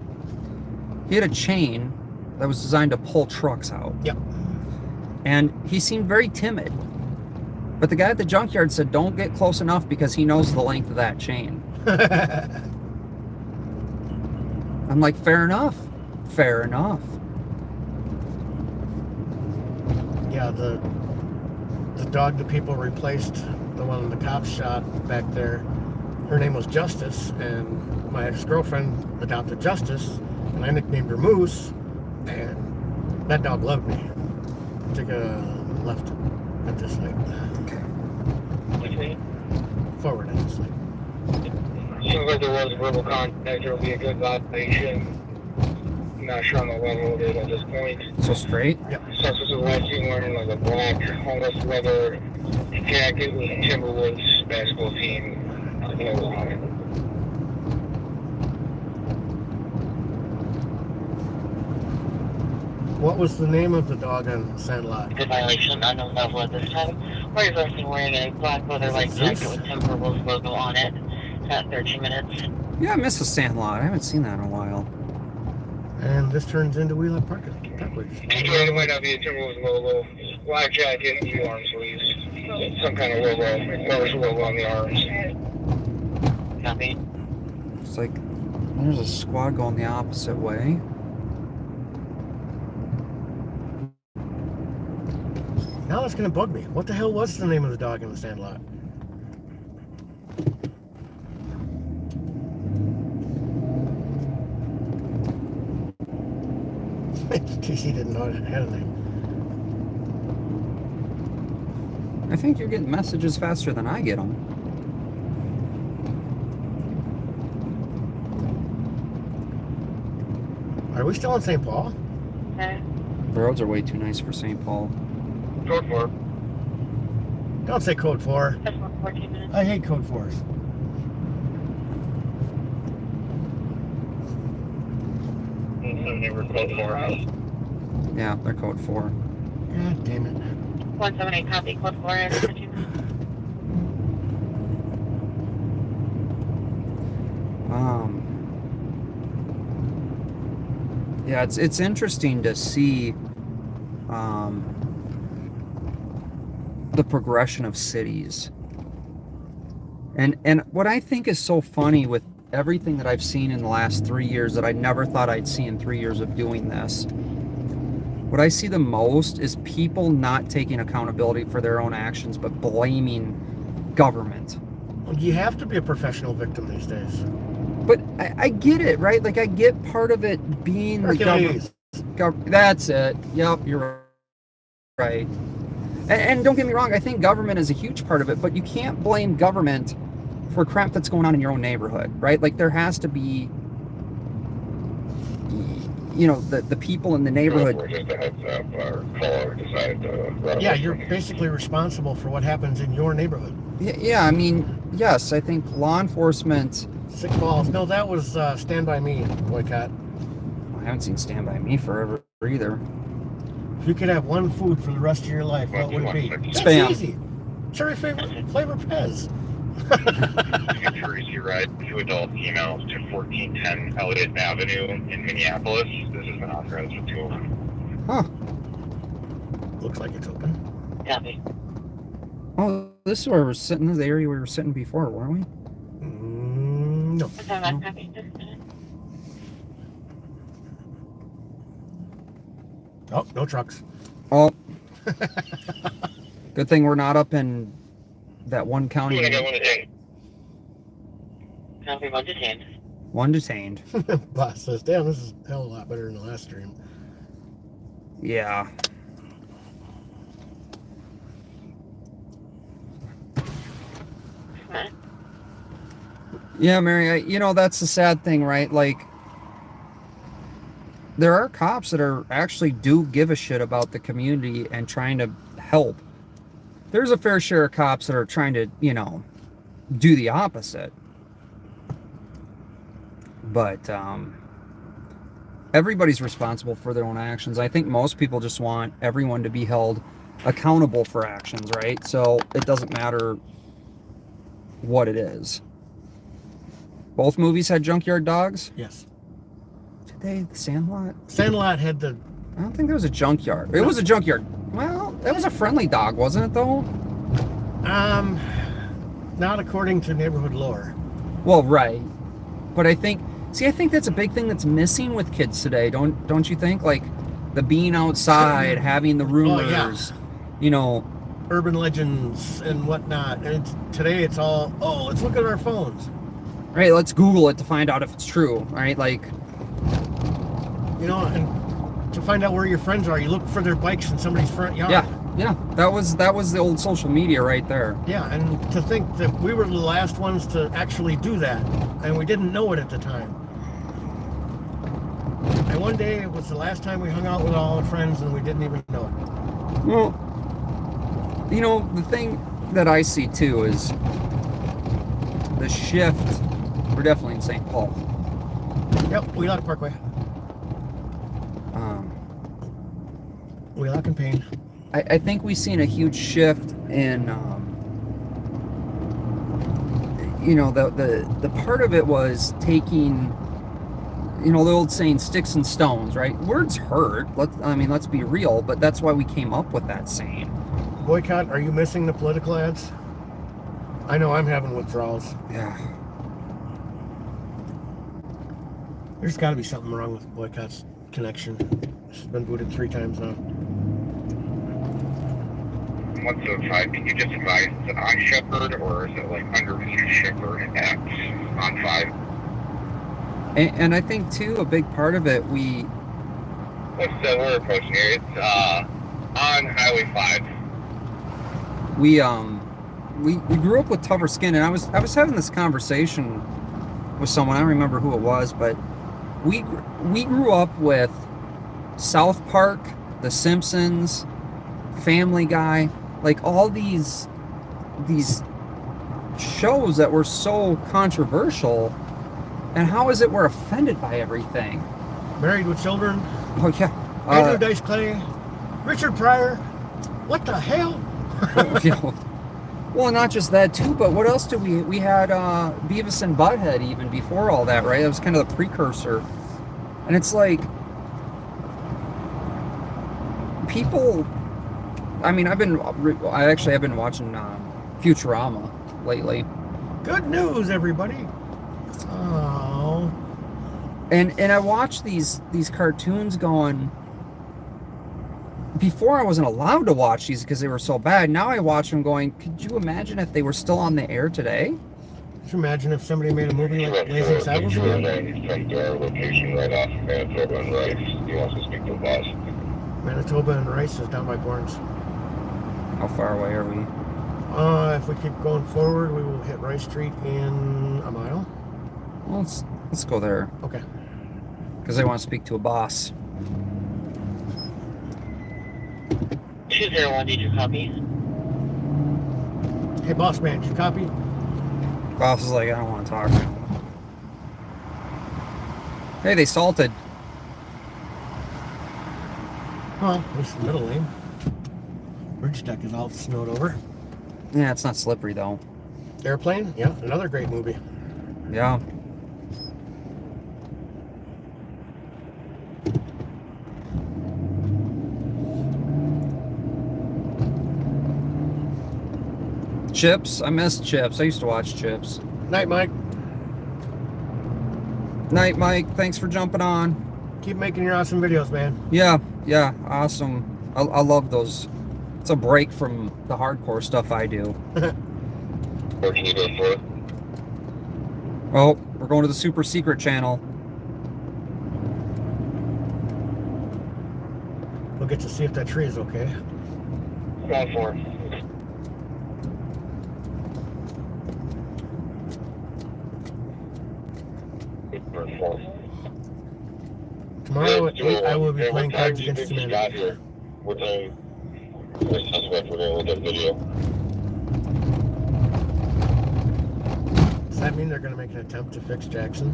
He had a chain that was designed to pull trucks out. Yep. And he seemed very timid. But the guy at the junkyard said, don't get close enough because he knows the length of that chain. I'm like, fair enough. Fair enough. Yeah, the dog that people replaced, the one the cops shot back there, her name was Justice, and my ex-girlfriend adopted Justice, and I nicknamed her Moose, and that dog loved me. Took a left at this light. Forward at this light. Seems like there was verbal contact. There will be a good violation. I'm not sure on the level of it at this point. So straight? Suspect is last wearing like a black homeless leather jacket with a Timberwolves basketball team logo on it. What was the name of the dog on Sandlot? Good violation, unknown level at this time. Why is person wearing a black leather light jacket with Timberwolves logo on it at 13 minutes? Yeah, I miss the Sandlot. I haven't seen that in a while. And this turns into Wheeler Parkway. It might not be a Timberwolves logo. Black jacket, blue arm sleeves. Some kind of logo. Mars logo on the arms. Copy. It's like, there's a squad going the opposite way. Now that's gonna bug me. What the hell was the name of the dog in the Sandlot? TC didn't know it had a name. I think you're getting messages faster than I get them. Are we still in St. Paul? Okay. The roads are way too nice for St. Paul. Code 4. Don't say code 4. That's 14 minutes. I hate code 4s. Neighbor code 4. Yeah, they're code 4. God damn it. 178 copy, code 4 and 15 minutes. Yeah, it's interesting to see the progression of cities. And what I think is so funny with everything that I've seen in the last 3 years that I never thought I'd see in 3 years of doing this, what I see the most is people not taking accountability for their own actions, but blaming government. Well, you have to be a professional victim these days. But I get it, right? Like, I get part of it being the Hercules. government. That's it. Yep, you're right. And don't get me wrong, I think government is a huge part of it, but you can't blame government for crap that's going on in your own neighborhood, right? Like, there has to be, you know, the people in the neighborhood. Just a heads up, our caller decided to... Yeah, you're basically responsible for what happens in your neighborhood. Yeah, I mean, yes, I think law enforcement... Sick balls. No, that was Stand By Me boycott. I haven't seen Stand By Me forever either. If you could have one food for the rest of your life, what would it be? That's Spam. easy. Cherry flavor Pez. Courtesy ride, 2 adult females to 1410 Elliott Avenue in Minneapolis. This has been authorized with 2 of them. Huh. Looks like it's open. Copy. Oh, this is where we're sitting. This is the area we were sitting before, weren't we? No. Copy. Just a minute. Oh, no trucks. Oh. Good thing we're not up in that one county. You're gonna get one today. Copy, one detained. One detained. Boss says, damn, this is a hell of a lot better than the last stream. Yeah. Yeah, Mary, that's the sad thing, right? Like, there are cops that are actually do give a shit about the community and trying to help. There's a fair share of cops that are trying to, do the opposite. But everybody's responsible for their own actions. I think most people just want everyone to be held accountable for actions, right? So it doesn't matter what it is. Both movies had junkyard dogs? Yes. Did they? The Sandlot? Sandlot had the. I don't think there was a junkyard. It was a junkyard. Well, that was a friendly dog, wasn't it, though? Not according to neighborhood lore. Well, right. But I think that's a big thing that's missing with kids today. Don't you think? Like the being outside, having the rumors, urban legends and whatnot. And today it's all, let's look at our phones. Right, let's Google it to find out if it's true, right? Like, and to find out where your friends are, you look for their bikes in somebody's front yard. Yeah. That was the old social media right there. Yeah, and to think that we were the last ones to actually do that, and we didn't know it at the time. And one day it was the last time we hung out with all our friends, and we didn't even know it. Well, the thing that I see too is the shift. We're definitely in St. Paul. Yep, Wheelock Parkway. Wheelock and Payne. I think we've seen a huge shift in, the part of it was taking, the old saying, sticks and stones, right? Words hurt. Let's be real, but that's why we came up with that saying. Boycott, are you missing the political ads? I know I'm having withdrawals. Yeah. There's got to be something wrong with Boycott's connection. It's been booted 3 times now. What's the type? Can you just advise it's an iShepherd or is it like under Shepherd X on 5? And I think too, a big part of it, we're approaching here. It's on Highway 5. we grew up with tougher skin, and I was having this conversation with someone. I don't remember who it was, but we grew up with South Park, The Simpsons, Family Guy, like all these shows that were so controversial. And how is it we're offended by everything? Married with Children. Oh yeah, Andrew Dice Clay, Richard Pryor. What the hell? Well, not just that too, but what else did we had Beavis and Butthead even before all that, right? It was kind of the precursor. And it's like people, I've been watching Futurama lately. Good news, everybody. Oh. And I watched these cartoons going. Before I wasn't allowed to watch these because they were so bad. Now I watch them going, could you imagine if they were still on the air today? Could you imagine if somebody made a movie like Blazing Saddles again? From their location right off of Manitoba and Rice. He wants to speak to the boss. Manitoba and Rice is down by Borns. How far away are we? If we keep going forward, we will hit Rice Street in a mile. Well, let's go there. Okay. Because I want to speak to a boss. 201, did you copy? Hey, boss man, did you copy? Boss is like, I don't want to talk. Hey, they salted. Well, it's the middle lane. Bridge deck is all snowed over. Yeah, it's not slippery though. Airplane? Yeah, another great movie. Yeah. Chips? I missed Chips. I used to watch Chips. Night, Mike. Night, Mike. Thanks for jumping on. Keep making your awesome videos, man. Yeah, awesome. I love those. It's a break from the hardcore stuff I do. Where can you go for it? Oh, we're going to the super secret channel. We'll get to see if that tree is okay. Going for it. Tomorrow at 8, I will be playing Cards Against Humanity. Here. We're playing the suspect. We're going to look at video. Does that mean they're going to make an attempt to fix Jackson?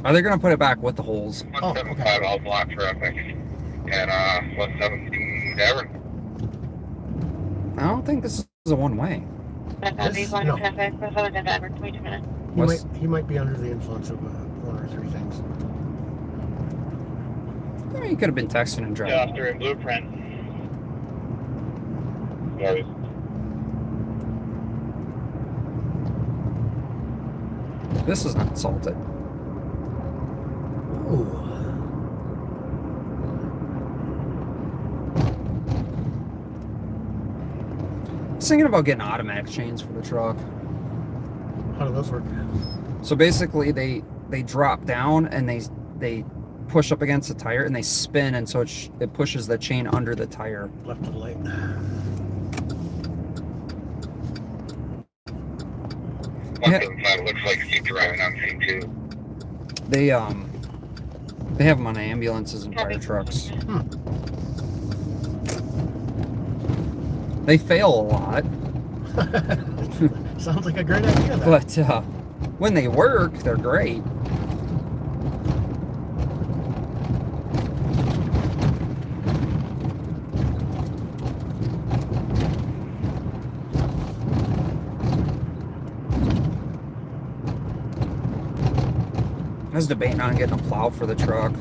Are they gonna put it back with the holes? 175, I'll block traffic. And 117 Davern. I don't think this is a one-way. That's how they go No. into traffic. That's how they got 22 minutes. He might be under the influence of one or three things. I mean, you could have been texting and driving. After in Blueprint. Sorry. This is not salted. Ooh. I was thinking about getting automatic chains for the truck. How do those work? So basically, they drop down and they push up against the tire and they spin, and so it pushes the chain under the tire. Left to the light. 175 looks like he's driving on scene 2. They have them on ambulances and fire trucks. They fail a lot, Sounds like a great idea. Though. but when they work, they're great. I was debating on getting a plow for the truck.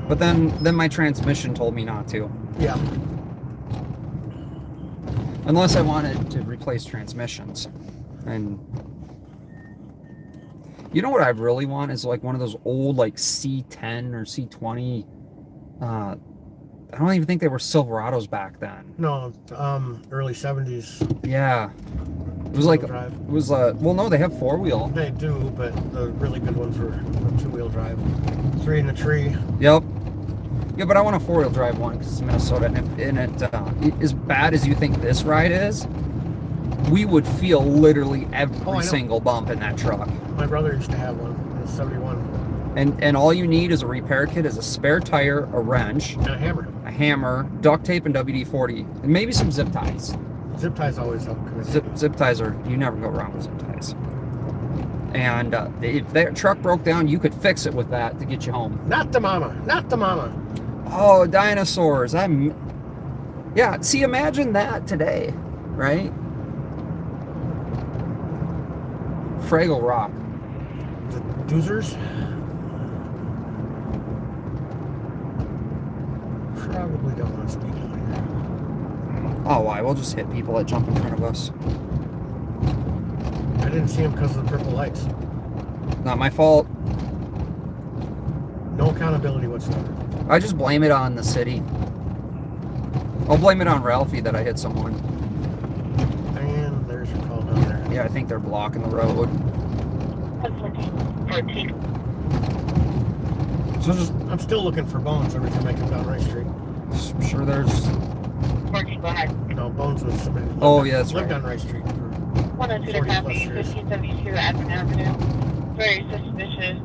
But then my transmission told me not to. Yeah. Unless I wanted to replace transmissions. And you know what I really want is like one of those old like C10 or C20. I don't even think they were Silverados back then. No, early 70s. Yeah. It was like, drive. it was, well, no, they have 4-wheel. They do, but the really good ones were 2-wheel drive. 3 in the tree. Yep. Yeah, but I want a 4-wheel drive one because it's Minnesota. And as bad as you think this ride is, we would feel literally every single bump in that truck. My brother used to have one in 71. And all you need is a repair kit, is a spare tire, a wrench, And a hammer. duct tape, and WD-40, and maybe some zip ties. Zip ties always help. Zip ties are, you never go wrong with zip ties. And if that truck broke down, you could fix it with that to get you home. Not the mama. Not the mama. Oh, dinosaurs. Yeah, see, imagine that today, right? Fraggle Rock. The doozers. Probably don't want to speak down Oh, why? We'll just hit people that jump in front of us. here. I didn't see him because of the purple lights. Not my fault. No accountability whatsoever. I just blame it on the city. I'll blame it on Ralphie that I hit someone. And there's your call down there. Yeah, I think they're blocking the road. 14. So just, I'm still looking for Bones every time I come down Rice Street. I'm sure there's... 14, go ahead. No, Bones was somebody who Oh, lived, yeah, that's lived right. on Rice Street. 102 to 40 copy, plus years. 1572 Admin Avenue. Very suspicious.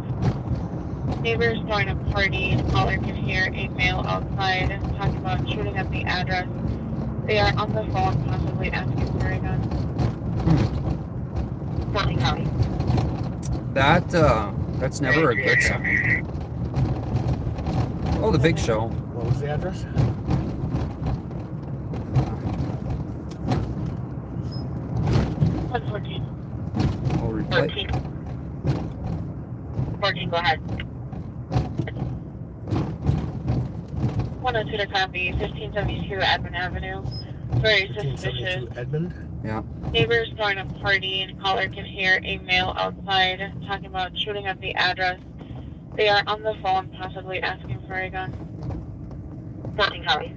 Neighbors throwing a party. Caller can hear a male outside talking about shooting at the address. They are on the phone, possibly asking for a gun. Portland County. That's never a good sign. Oh, the big show. What was the address? Oh, replay. 14, go ahead. 102 to copy, 1572 Admin Avenue. Very suspicious. 1572 Edmond. Yeah. Neighbors throwing a party, and caller can hear a male outside talking about shooting at the address. They are on the phone, possibly asking for a gun. Portland County.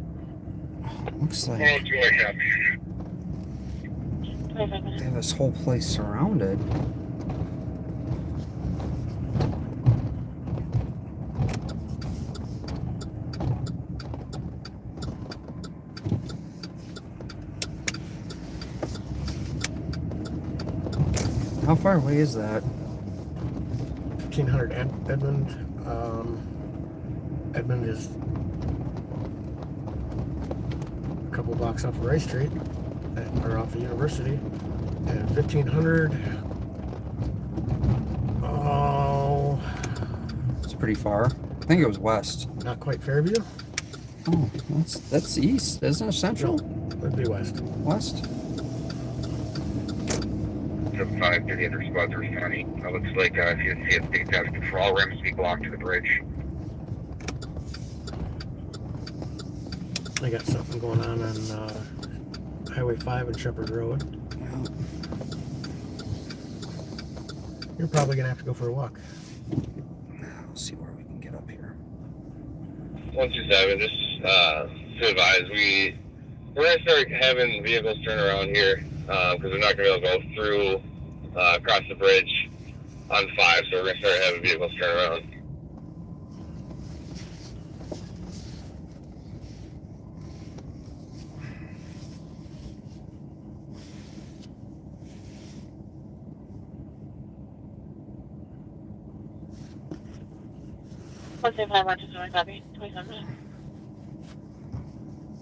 Looks like 102 I copy. 25 they minutes. have this whole place surrounded. How far away is that? 1500 Edmond. Edmond is a couple blocks off of Rice Street, or off the University. And 1500. Oh, It's pretty far. I think it was west. not quite Fairview. Oh, that's east, isn't it? Central? It'd be west. West? 5 to the other spot, there's County. It looks like if you see a state task for all rims be blocked to the bridge. I got something going on Highway 5 and Shepherd Road. Yeah. You're probably gonna have to go for a walk. Let's see where we can get up here. 127, just to advise, we're going to start having vehicles turn around here because we're not going to be able to go through across the bridge on 5, so we're going to start having vehicles turn around. Let's say 5 Marches, so I copy. 27.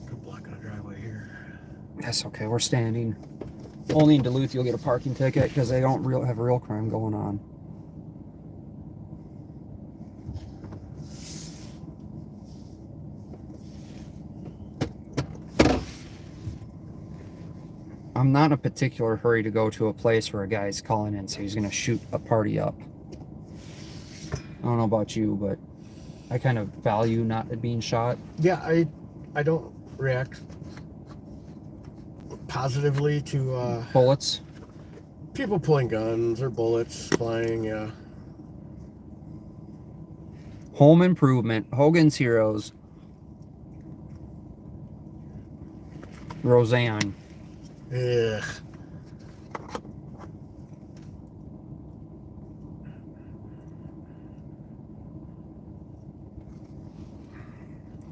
Good block on the driveway here. That's okay. We're standing. Only in Duluth you'll get a parking ticket because they don't have real crime going on. I'm not in a particular hurry to go to a place where a guy's calling in, so he's going to shoot a party up. I don't know about you, but I kind of value not being shot. Yeah, I don't react positively to Bullets. people pulling guns or bullets flying. Yeah, Home Improvement, Hogan's Heroes, Roseanne. ugh.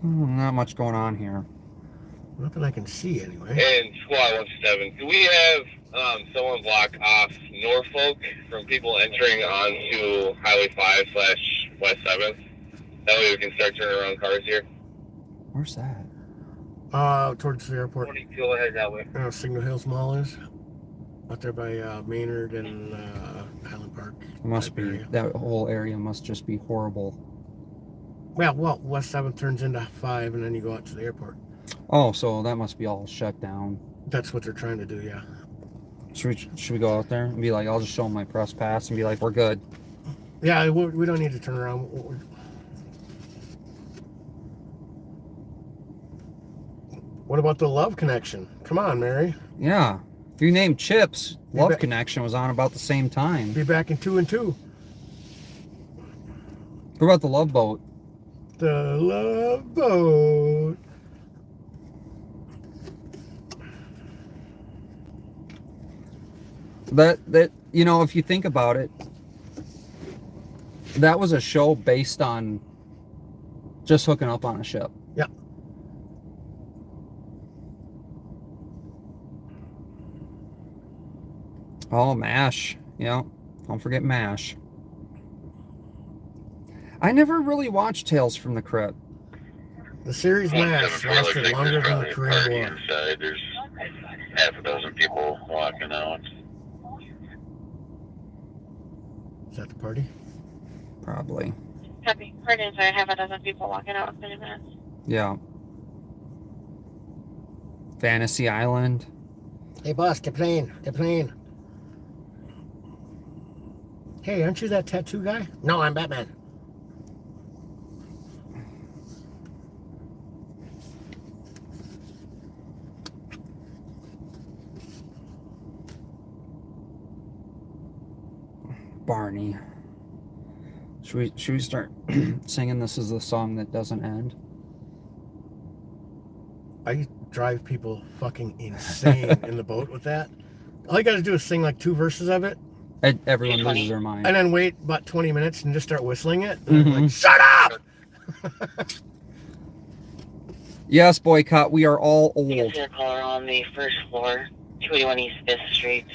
Not much going on here. Nothing I can see anyway. And Squad 127, do we have someone block off Norfolk from people entering onto Highway 5/West 7th? That way we can start turning around cars here. Where's that? Towards the airport. 42 ahead that way. Signal Hills Mall is out there by Maynard and Highland Park. It must type be. area. That whole area must just be horrible. Well, West 7th turns into 5, and then you go out to the airport. Oh, so that must be all shut down. That's what they're trying to do. Yeah. Should we go out there and be like, I'll just show them my press pass and be like, we're good. Yeah, we don't need to turn around. What about the Love Connection? Come on, Mary. Yeah. If you name Chips, You Love bet. Connection was on about the same time. Be back in 2 and 2. What about the Love Boat? The Love Boat. That you know, if you think about it, that was a show based on just hooking up on a ship. Yeah. Oh, MASH. Yeah. Don't forget MASH. I never really watched Tales from the Crypt. The series MASH lasted longer than the Korean War. Inside. There's half a dozen people walking out. Is that the party? Probably. Copy. Party inside. I have a dozen people walking out in 30 minutes. Yeah. Fantasy Island. Hey, boss, get playing. Get playing. Hey, aren't you that tattoo guy? No, I'm Batman. Barney. Should we start singing This Is the Song That Doesn't End? I drive people fucking insane in the boat with that. All you gotta do is sing like 2 verses of it, Everyone loses their mind. and then wait about 20 minutes and just start whistling it. And I'm like, shut up! Yes, boycott. We are all You can old. see a caller on the first floor, 281 East 5th Street.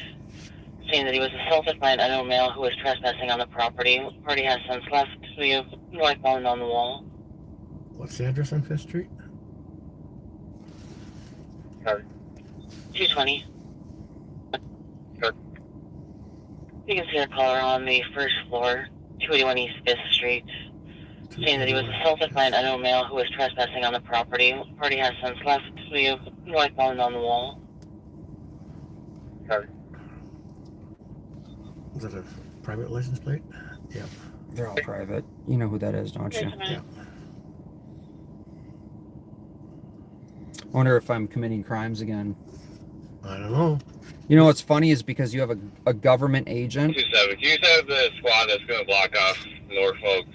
saying that he was assaulted by an unknown male who was trespassing on the property. Party has since left. We have northbound on the wall. What's the address on 5th Street? 220. Sure. You can see a caller on the first floor, 281 East 5th Street, saying that he was assaulted by an unknown male who was trespassing on the property. Party has since left. We have northbound on the wall. Is that a private license plate? Yeah. They're all private. You know who that is, don't you? Yeah. I wonder if I'm committing crimes again. I don't know. You know what's funny is because you have a government agent. 27. Can you set up the squad that's going to block off Norfolk?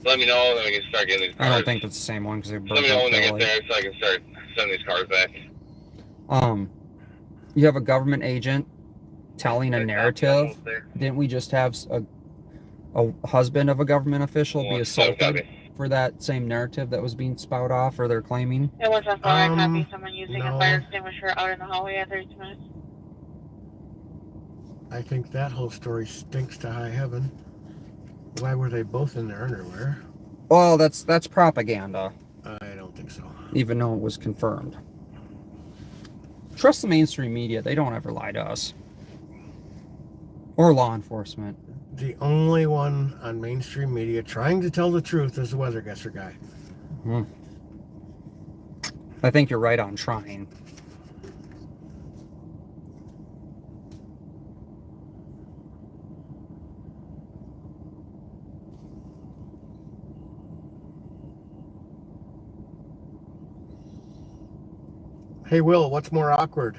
Let me know, then we can start getting these cars. I don't think that's the same one because they Let broke me know up when they their get there so I can start sending these cars back. You have a government agent telling a narrative. Didn't we just have a husband of a government official be assaulted for that same narrative that was being spout off, or they're claiming? It was a fire copy. Someone using no. a fire extinguisher out in the hallway at 32 minutes. I think that whole story stinks to high heaven. Why were they both in their underwear? Well, that's propaganda, I don't think so. even though it was confirmed. Trust the mainstream media. They don't ever lie to us. Or law enforcement. The only one on mainstream media trying to tell the truth is the weather guesser guy. I think you're right on trying. Hey, Will, what's more awkward?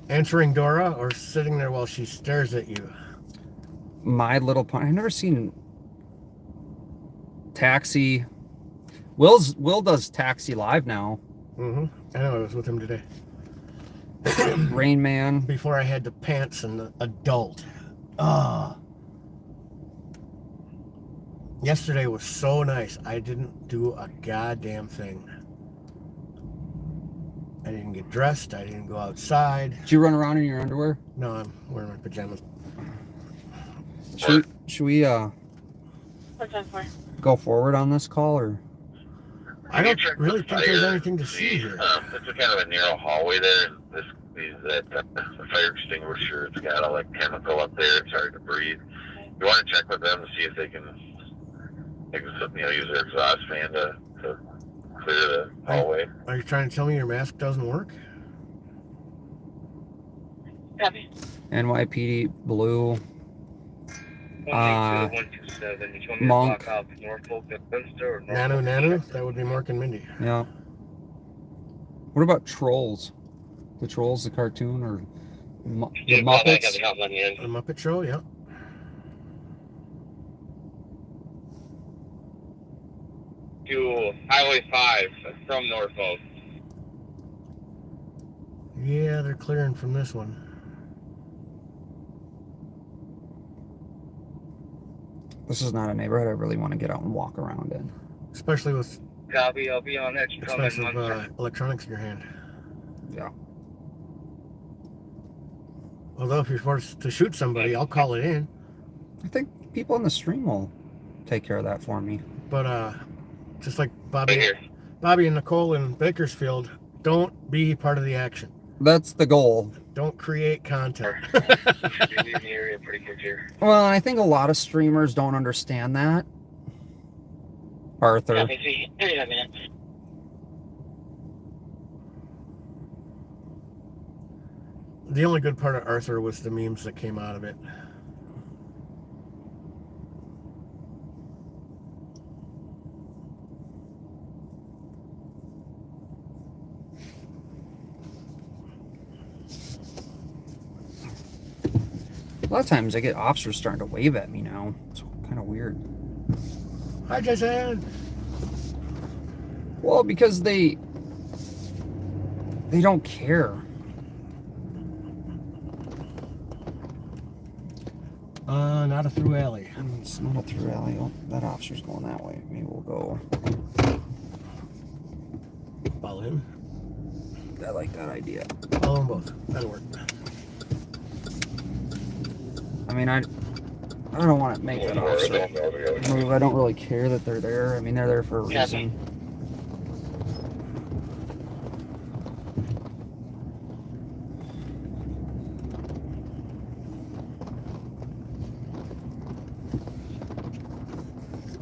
Answering Dora or sitting there while she stares at you? My Little Pony. I've never seen Taxi. Will does Taxi live now. Mm-hmm. I know, I was with him today. Rain Man. Before I had to pants an adult. Yesterday was so nice. I didn't do a goddamn thing. I didn't get dressed. I didn't go outside. Did you run around in your underwear? No, I'm wearing my pajamas. Should we What's that for? go forward on this call, or? I don't really think there's anything to see here. It's a kind of a narrow hallway there. The fire extinguisher, it's got all that chemical up there. It's hard to breathe. You want to check with them to see if they can use their exhaust fan to clear the hallway. Are you trying to tell me your mask doesn't work? Copy. NYPD Blue. 127. Monk. Nanu? That would be Mark and Mindy. Yeah. What about Trolls? The Trolls, the cartoon, or the Muppets? The Muppet Show, yeah. To Highway 5 from Norfolk. Yeah, they're clearing from this one. This is not a neighborhood I really want to get out and walk around in. Especially with Copy, I'll be on next. expensive electronics in your hand. Yeah. Although if you're forced to shoot somebody, I'll call it in. I think people in the stream will take care of that for me. But just like Right here. Bobby and Nicole in Bakersfield, don't be part of the action. That's the goal. Don't create content. You're leaving the area pretty quick here. Well, I think a lot of streamers don't understand that. Arthur. Copy. 35 minutes. The only good part of Arthur was the memes that came out of it. A lot of times I get officers starting to wave at me now. It's kind of weird. Hi, Jason. Well, because they don't care. Not a through alley. It's not a through alley. Oh, that officer's going that way. Maybe we'll go. Follow him. I like that idea. Follow them both. That'll work. I mean, I don't want to make that officer move. I don't really care that they're there. I mean, they're there for a reason.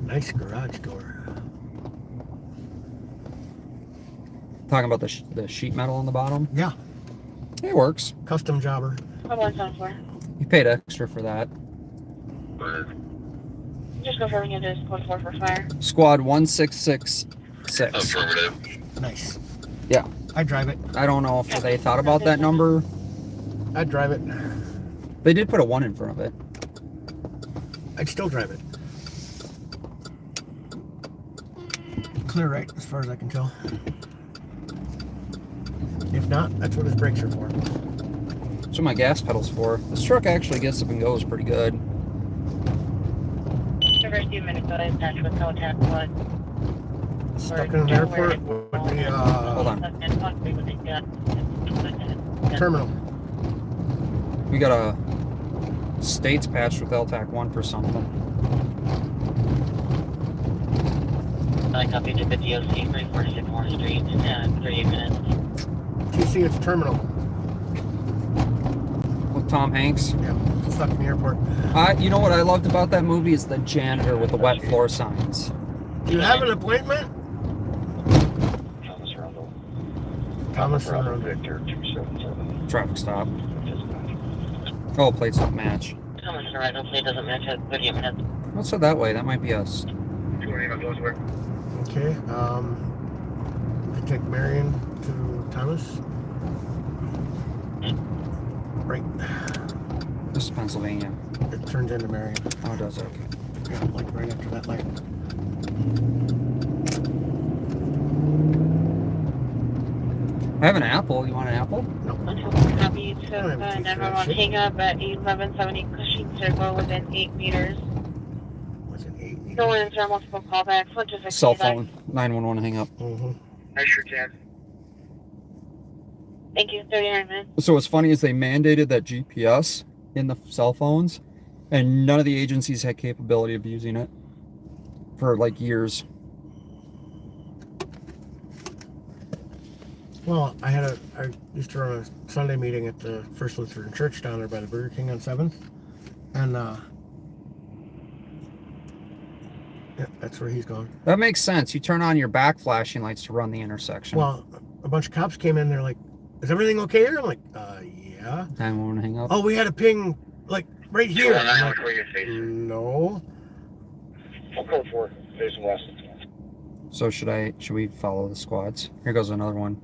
Nice garage door. Talking about the sheet metal on the bottom. Yeah, It works. custom jobber. 1174. You paid extra for that. Just go for when you do is code 4 for fire. Squad 1666. Affirmative. Nice. Yeah. I drive it. I don't know if they thought about that number. I'd drive it. They did put a 1 in front of it. I'd still drive it. Clear right, as far as I can tell. If not, that's what his brakes are for. That's what my gas pedal's for. This truck actually gets up and goes pretty good. Reverse 2 minutes ago, I patched with contact 1. Stuck in an airport would be Hold on. terminal. We got a States patch with LTAC 1 for something. I copied to the DOC 346 Moore Street, 38 minutes. TC, it's terminal. With Tom Hanks. Yeah, stuck in the airport. You know what I loved about that movie is the janitor with the wet floor signs. Do you have an appointment? Thomas Rundle. Thomas Bravo Rundle. Victor 277. Traffic stop. Oh, plates don't match. Thomas Horizon plate doesn't match at 38 minutes. Let's head that way. That might be us. 280 on Rosewood. Okay, we take Marion to Thomas. Right. This is Pennsylvania. It turns into Marion. Oh, it does. Okay. Yeah, like right after that light. I have an apple. You want an apple? Copy to I don't have a teeth for that 911 shit. hang up at 1170 Cushing Circle within 8 meters. Was it 8 meters? No answer, multiple callbacks. Logistics Cell feedback. phone. 911 hang up. Mm-hmm. I sure can. Thank you, 39 minutes. So what's funny is they mandated that GPS in the cell phones, and none of the agencies had capability of using it for like years. Well, I used to run a Sunday meeting at the First Lutheran Church down there by the Burger King on 7th. And, yeah, that's where he's going. That makes sense. You turn on your back flashing lights to run the intersection. Well, a bunch of cops came in, they're like, is everything okay here? I'm like, yeah. 911 hang up. Oh, we had a ping, like, right here. I'm 219, like, which way you facing? no. I'll code 4, facing west. So should we follow the squads? Here goes another one.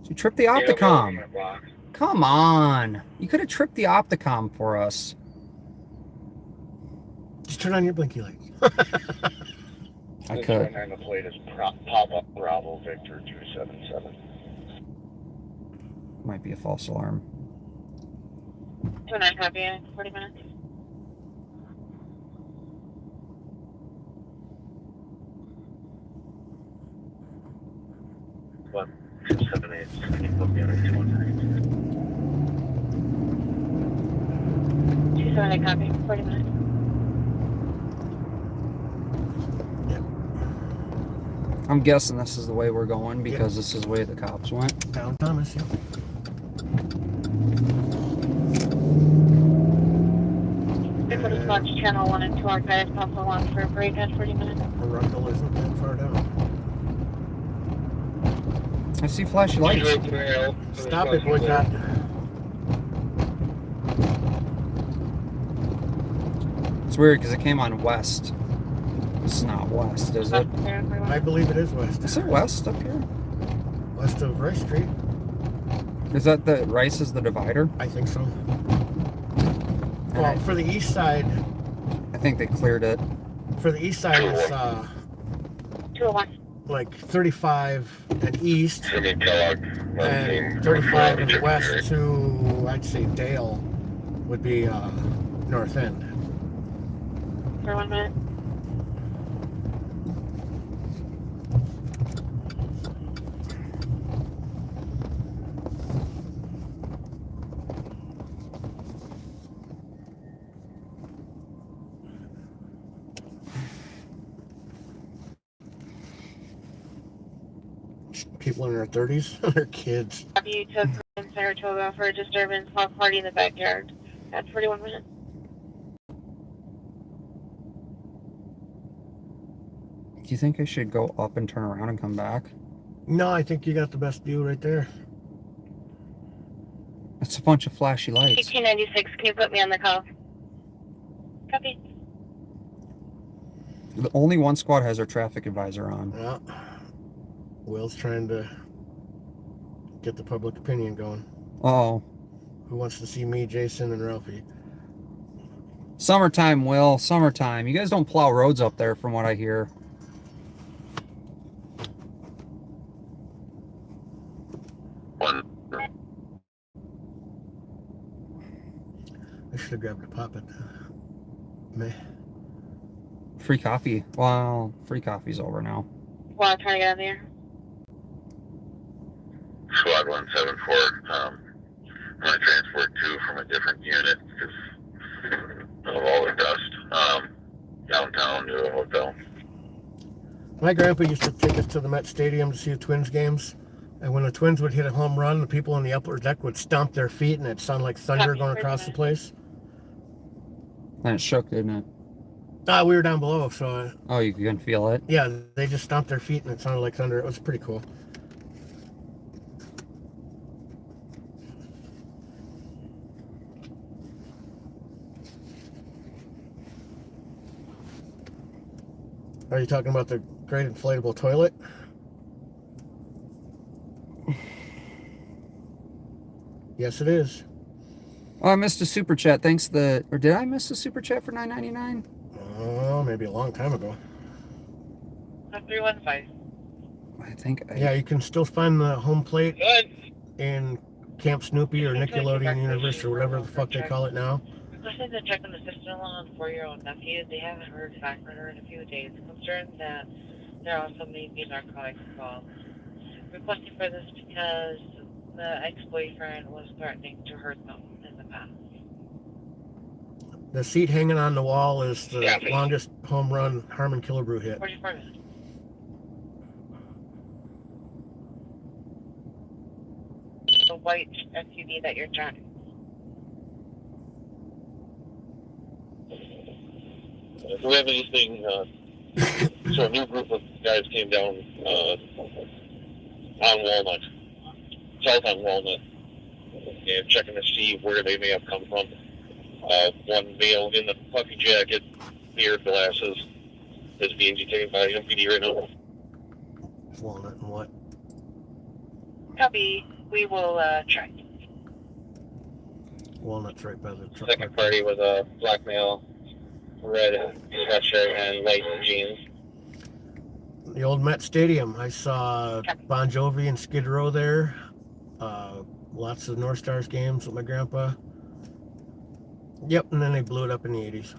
You tripped the Opticom. Come on. You could have tripped the Opticom for us. Just turn on your blinky light. I could. The plate is Papa Bravo Victor 277. Might be a false alarm. 29 copy, 40 minutes. What? 278. Can you put me on a 219? 278 copy, 40 minutes. I'm guessing this is the way we're going because this is the way the cops went. Down Thomas, yeah. Bigfoot is watch channel 1 and 2 archives, also launch for a break at 40 minutes. Arundel isn't that far down. I see flashy lights. Stop it, boycott. It's weird because it came on west. It's not west, is it? I believe it is west. Is it west up here? West of Rice Street. Is that the Rice is the divider? I think so. And Well, for the east side, I think they cleared it. it's 201. like 35 and east, Jimmy Kellogg. and 35 and west to, I'd say, Dale would be North End. For 1 minute. people in their 30s. They're kids. You took in Saratoga for a disturbance while party in the backyard. That's 41 minutes. Do you think I should go up and turn around and come back? No, I think you got the best view right there. It's a bunch of flashy lights. 1896, can you put me on the call? Copy. The only one squad has their traffic advisor on. Yeah. Will's trying to get the public opinion going. Oh, Who wants to see me, Jason, and Ralphie? summertime, Will. Summertime. You guys don't plow roads up there, from what I hear. One. I should have grabbed a pop at May. Free coffee. Well, free coffee's over now. Well, I'm trying to get out of there. Squad 174. I'm going to transport 2 from a different unit because of all the dust. Downtown to a hotel. My grandpa used to take us to the Met Stadium to see the Twins games. And when the Twins would hit a home run, the people on the upper deck would stomp their feet and it'd sound like thunder going across the place. And it shook, didn't it? We were down below, so Oh, you can feel it. yeah, they just stomped their feet and it sounded like thunder. It was pretty cool. Are you talking about the great inflatable toilet? Yes, it is. Oh, I missed a super chat. Thanks or did I miss a super chat for $9.99? Oh, maybe a long time ago. 315. I think. Yeah, you can still find the home plate Good. in Camp Snoopy or Nickelodeon Universe or whatever the fuck they call it now. Listening to check on the sister-in-law and 4-year-old nephew, they haven't heard back from her in a few days. Concerned that there also may be narcotics involved. Requesting for this because the ex-boyfriend was threatening to hurt them in the past. The seat hanging on the wall is the longest home run Harmon Killebrew hit. 44 minutes. The white SUV that you're driving. We have anything, so a new group of guys came down on Walnut, south on Walnut, and checking to see where they may have come from. One male in the puffy jacket, beard, glasses, is being detained by MPD right now. Walnut and what? Copy. We will try. Walnut's right by the truck. Second party was a black male, red sweatshirt and white jeans. The old Met Stadium. I saw Bon Jovi and Skid Row there. Lots of North Stars games with my grandpa. Yep, and then they blew it up in the 80s.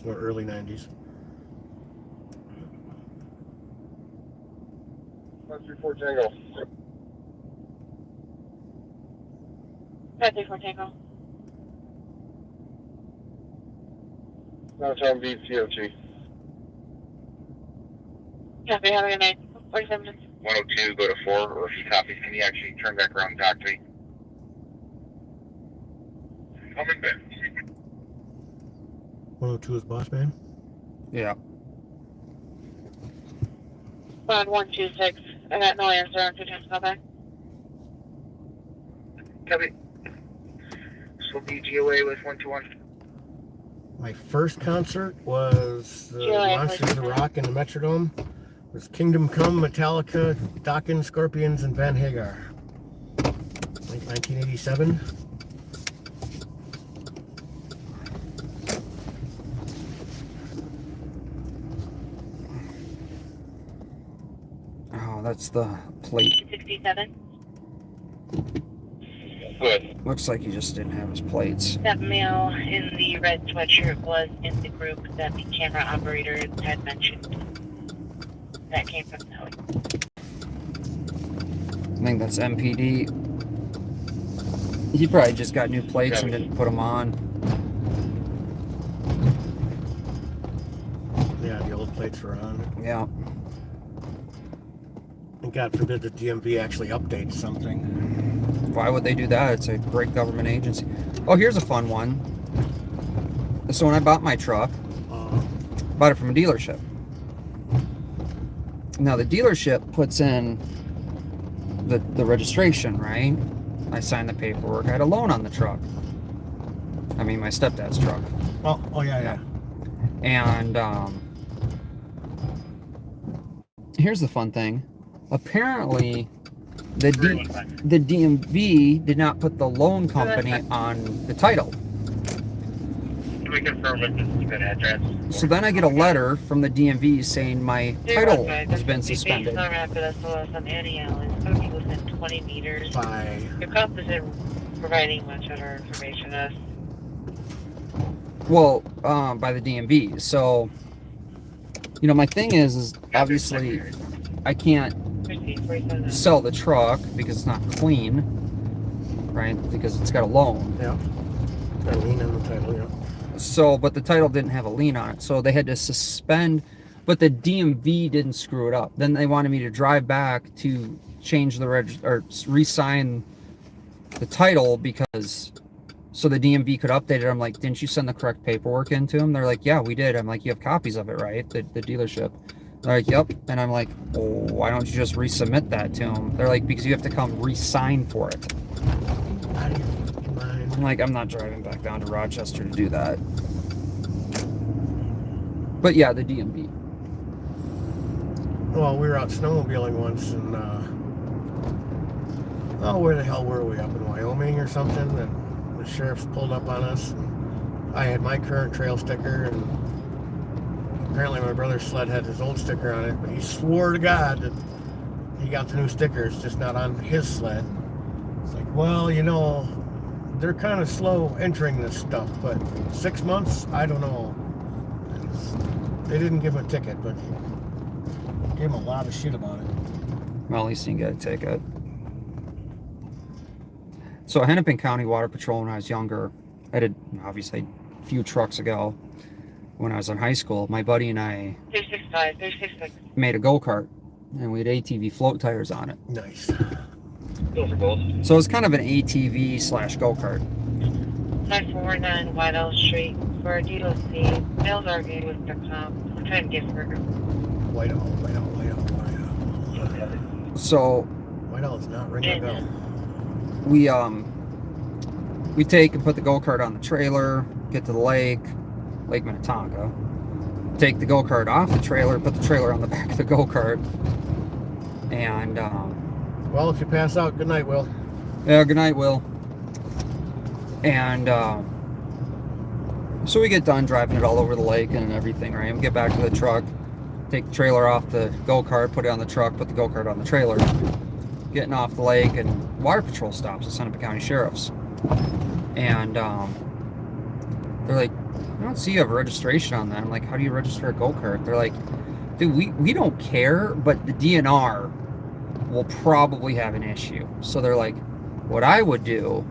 Or early 90s. 134 Tango. 534 Tango. Downtown beat COT. Copy. Have a good night. 47 minutes. 102, go to 4, or if you copy, can you actually turn back around and talk to me? Coming back. 102 is Boss Man. Yeah. Squad 126. I got no answer on 2 times. Call back. Copy. So be GOA with 121. My first concert was the GOA, Monsters of Rock in the Metrodome. It was Kingdom Come, Metallica, Dokken, Scorpions, and Van Hagar. I think 1987. Oh, that's the plate. 67. Good. Looks like he just didn't have his plates. That male in the red sweatshirt was in the group that the camera operator had mentioned. That came from Nelly. I think that's MPD. He probably just got new plates and didn't put them on. Yeah, the old place. lights were on. Yeah. And God forbid the DMV actually updates something. Why would they do that? It's a great government agency. Oh, here's a fun one. So when I bought my truck, bought it from a dealership. Now the dealership puts in the registration, right? I signed the paperwork. I had a loan on the truck. I mean, my stepdad's truck. Oh yeah. And here's the fun thing. Apparently, the DMV did not put the loan company on the title. Can we confirm if this is a good address? So then I get a letter from the DMV saying my title has been suspended. Based on rapid SOS on Annie Allen, it's going to be within 20 meters. By Your cop isn't providing much other information to us. Well, by the DMV. So, you know, my thing is obviously I can't sell the truck because it's not clean, right? Because it's got a loan. yeah. Got a lien on the title, yeah. So, but the title didn't have a lien on it, so they had to suspend. But the DMV didn't screw it up. Then they wanted me to drive back to change the or re-sign the title because so the DMV could update it. I'm like, didn't you send the correct paperwork into them? They're like, yeah, we did. I'm like, you have copies of it, right? The dealership. They're like, yep. And I'm like, well, why don't you just resubmit that to them? They're like, because you have to come re-sign for it. Out of your fucking mind. I'm like, I'm not driving back down to Rochester to do that. But yeah, the DMV. Well, we were out snowmobiling once, and where the hell were we? Up in Wyoming or something? And the sheriffs pulled up on us. And I had my current trail sticker, and apparently my brother's sled had his old sticker on it. But he swore to God that he got the new stickers, just not on his sled. It's like, well, you know, they're kind of slow entering this stuff, but 6 months, I don't know. They didn't give him a ticket, but gave him a lot of shit about it. Well, at least you can get a ticket. So Hennepin County Water Patrol when I was younger, I did obviously a few trucks ago when I was in high school. My buddy and I 365. made a go-kart and we had ATV float tires on it. Nice. Go for both. So it was kind of an ATV / go-kart. 949 White Owl Street for a DOC. Males arguing with the cop. I'm trying to get her. White Owl. So White Owl is not ringing a bell. we take and put the go-kart on the trailer, get to the Lake Minnetonka, take the go-kart off the trailer, put the trailer on the back of the go-kart, and Well, if you pass out, good night, Will. yeah, good night, Will. And so we get done driving it all over the lake and everything, right? And we get back to the truck, take the trailer off the go-kart, put it on the truck, put the go-kart on the trailer. Getting off the lake, and Water Patrol stops, the Hennepin County Sheriff's. And they're like, I don't see you have a registration on that. I'm like, how do you register a go-kart? They're like, dude, we don't care, but the DNR will probably have an issue. So they're like, what I would do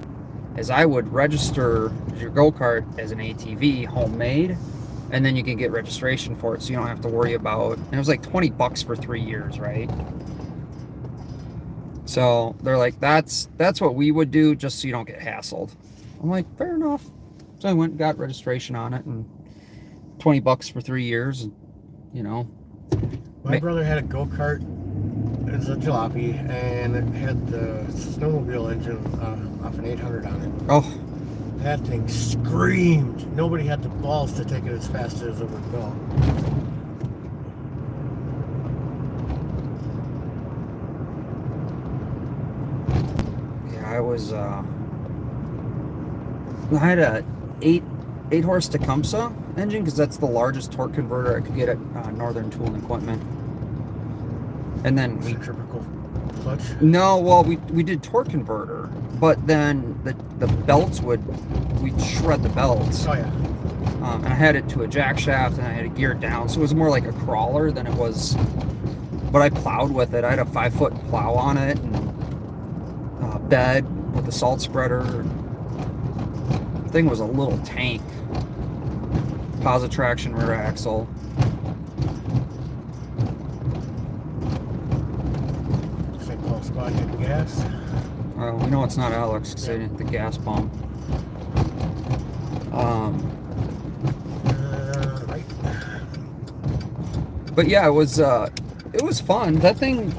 is I would register your go-kart as an ATV, homemade, and then you can get registration for it so you don't have to worry about, and it was like $20 for 3 years, right? So they're like, that's what we would do just so you don't get hassled. I'm like, fair enough. So I went and got registration on it, and $20 for 3 years, and, you know. My brother had a go-kart. It was a jalopy, and it had the snowmobile engine off an 800 on it. Oh, That thing screamed. Nobody had the balls to take it as fast as it would go. yeah, I was, I had a 8 horse Tecumseh engine because that's the largest torque converter I could get at Northern Tool and Equipment. And then we Centrifugal clutch. no, well we did torque converter, but then the belts we'd shred the belts. Oh yeah. And I had it to a jack shaft and I had it geared down, so it was more like a crawler than it was. But I plowed with it. I had a 5-foot plow on it and bed with a salt spreader. The thing was a little tank. Positive traction rear axle. squad getting gas. We know it's not Alex because they didn't hit the gas pump. Right. But yeah, it was fun. That thing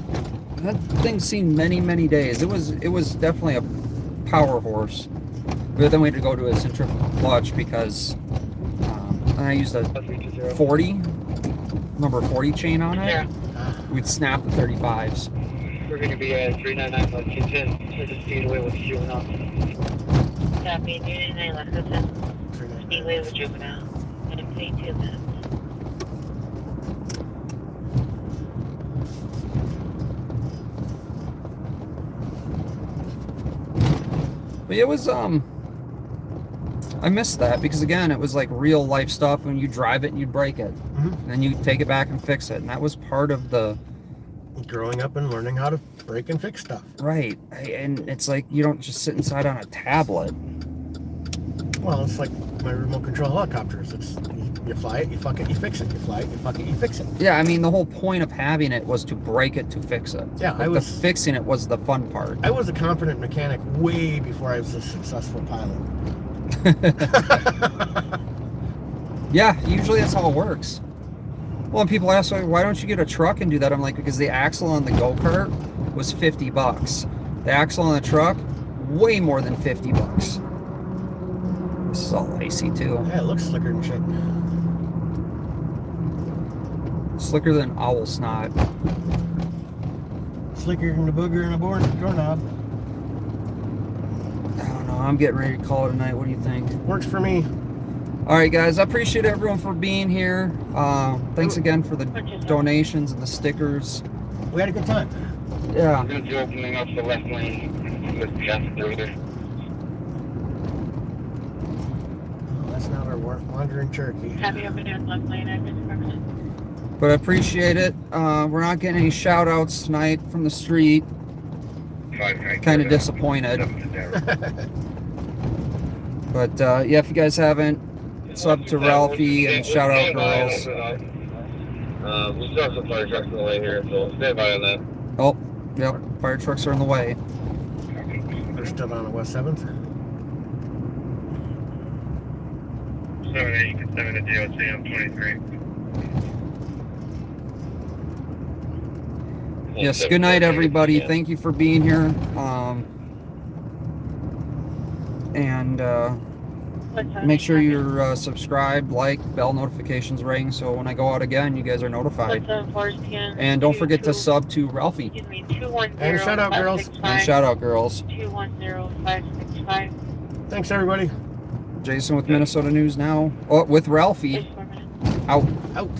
seen many days. It was definitely a power horse. But then we had to go to a centrifugal clutch because I used a 40 number 40 chain on it. Yeah. We'd snap the 35s. We're going to be at 399 Lexington. We're just Speedway with Juvenile. Copy, 399 Lexington. Speedway with Juvenile. And 2 minutes. But it was I missed that because again it was like real life stuff. When you drive it and you break it, and then you take it back and fix it, and that was part of the Growing up and learning how to break and fix stuff. right. And it's like you don't just sit inside on a tablet. Well, it's like my remote control helicopters. It's you fly it, you fuck it, you fix it. You fly it, you fuck it, you fix it. Yeah, I mean the whole point of having it was to break it to fix it. Yeah, Like, the fixing it was the fun part. I was a confident mechanic way before I was a successful pilot. Yeah, usually that's how it works. Well, and people ask, why don't you get a truck and do that? I'm like, because the axle on the go-kart was $50. The axle on the truck, way more than $50. This is all icy too. Yeah, it looks slicker than shit. Slicker than owl snot. Slicker than the booger in a doorknob. I don't know. I'm getting ready to call it a night. What do you think? Works for me. All right, guys. I appreciate everyone for being here. Thanks again for the donations and the stickers. We had a good time. Yeah. I'm going to be opening up the left lane with Jeff further. Oh, that's not our wandering turkey. Happy open air left lane exit department. But I appreciate it. We're not getting any shout outs tonight from the street. Kind of disappointed. But yeah, if you guys haven't, sub to Ralphie and shout out girls. We still have some fire trucks in the way here, so stand by on that. Oh, yep, fire trucks are in the way. They're still on the West 7th. 7-8, you can send me the DOT on 23. Yes, good night, everybody. Thank you for being here. And make sure you're subscribed, like, bell notifications ring, so when I go out again, you guys are notified. And don't forget to sub to Ralphie. Excuse me, 210. And shout out, girls. And shout out, girls. 210565. Thanks, everybody. Jason with Minnesota News Now. Oh, with Ralphie. Just 1 minute. Out. Out.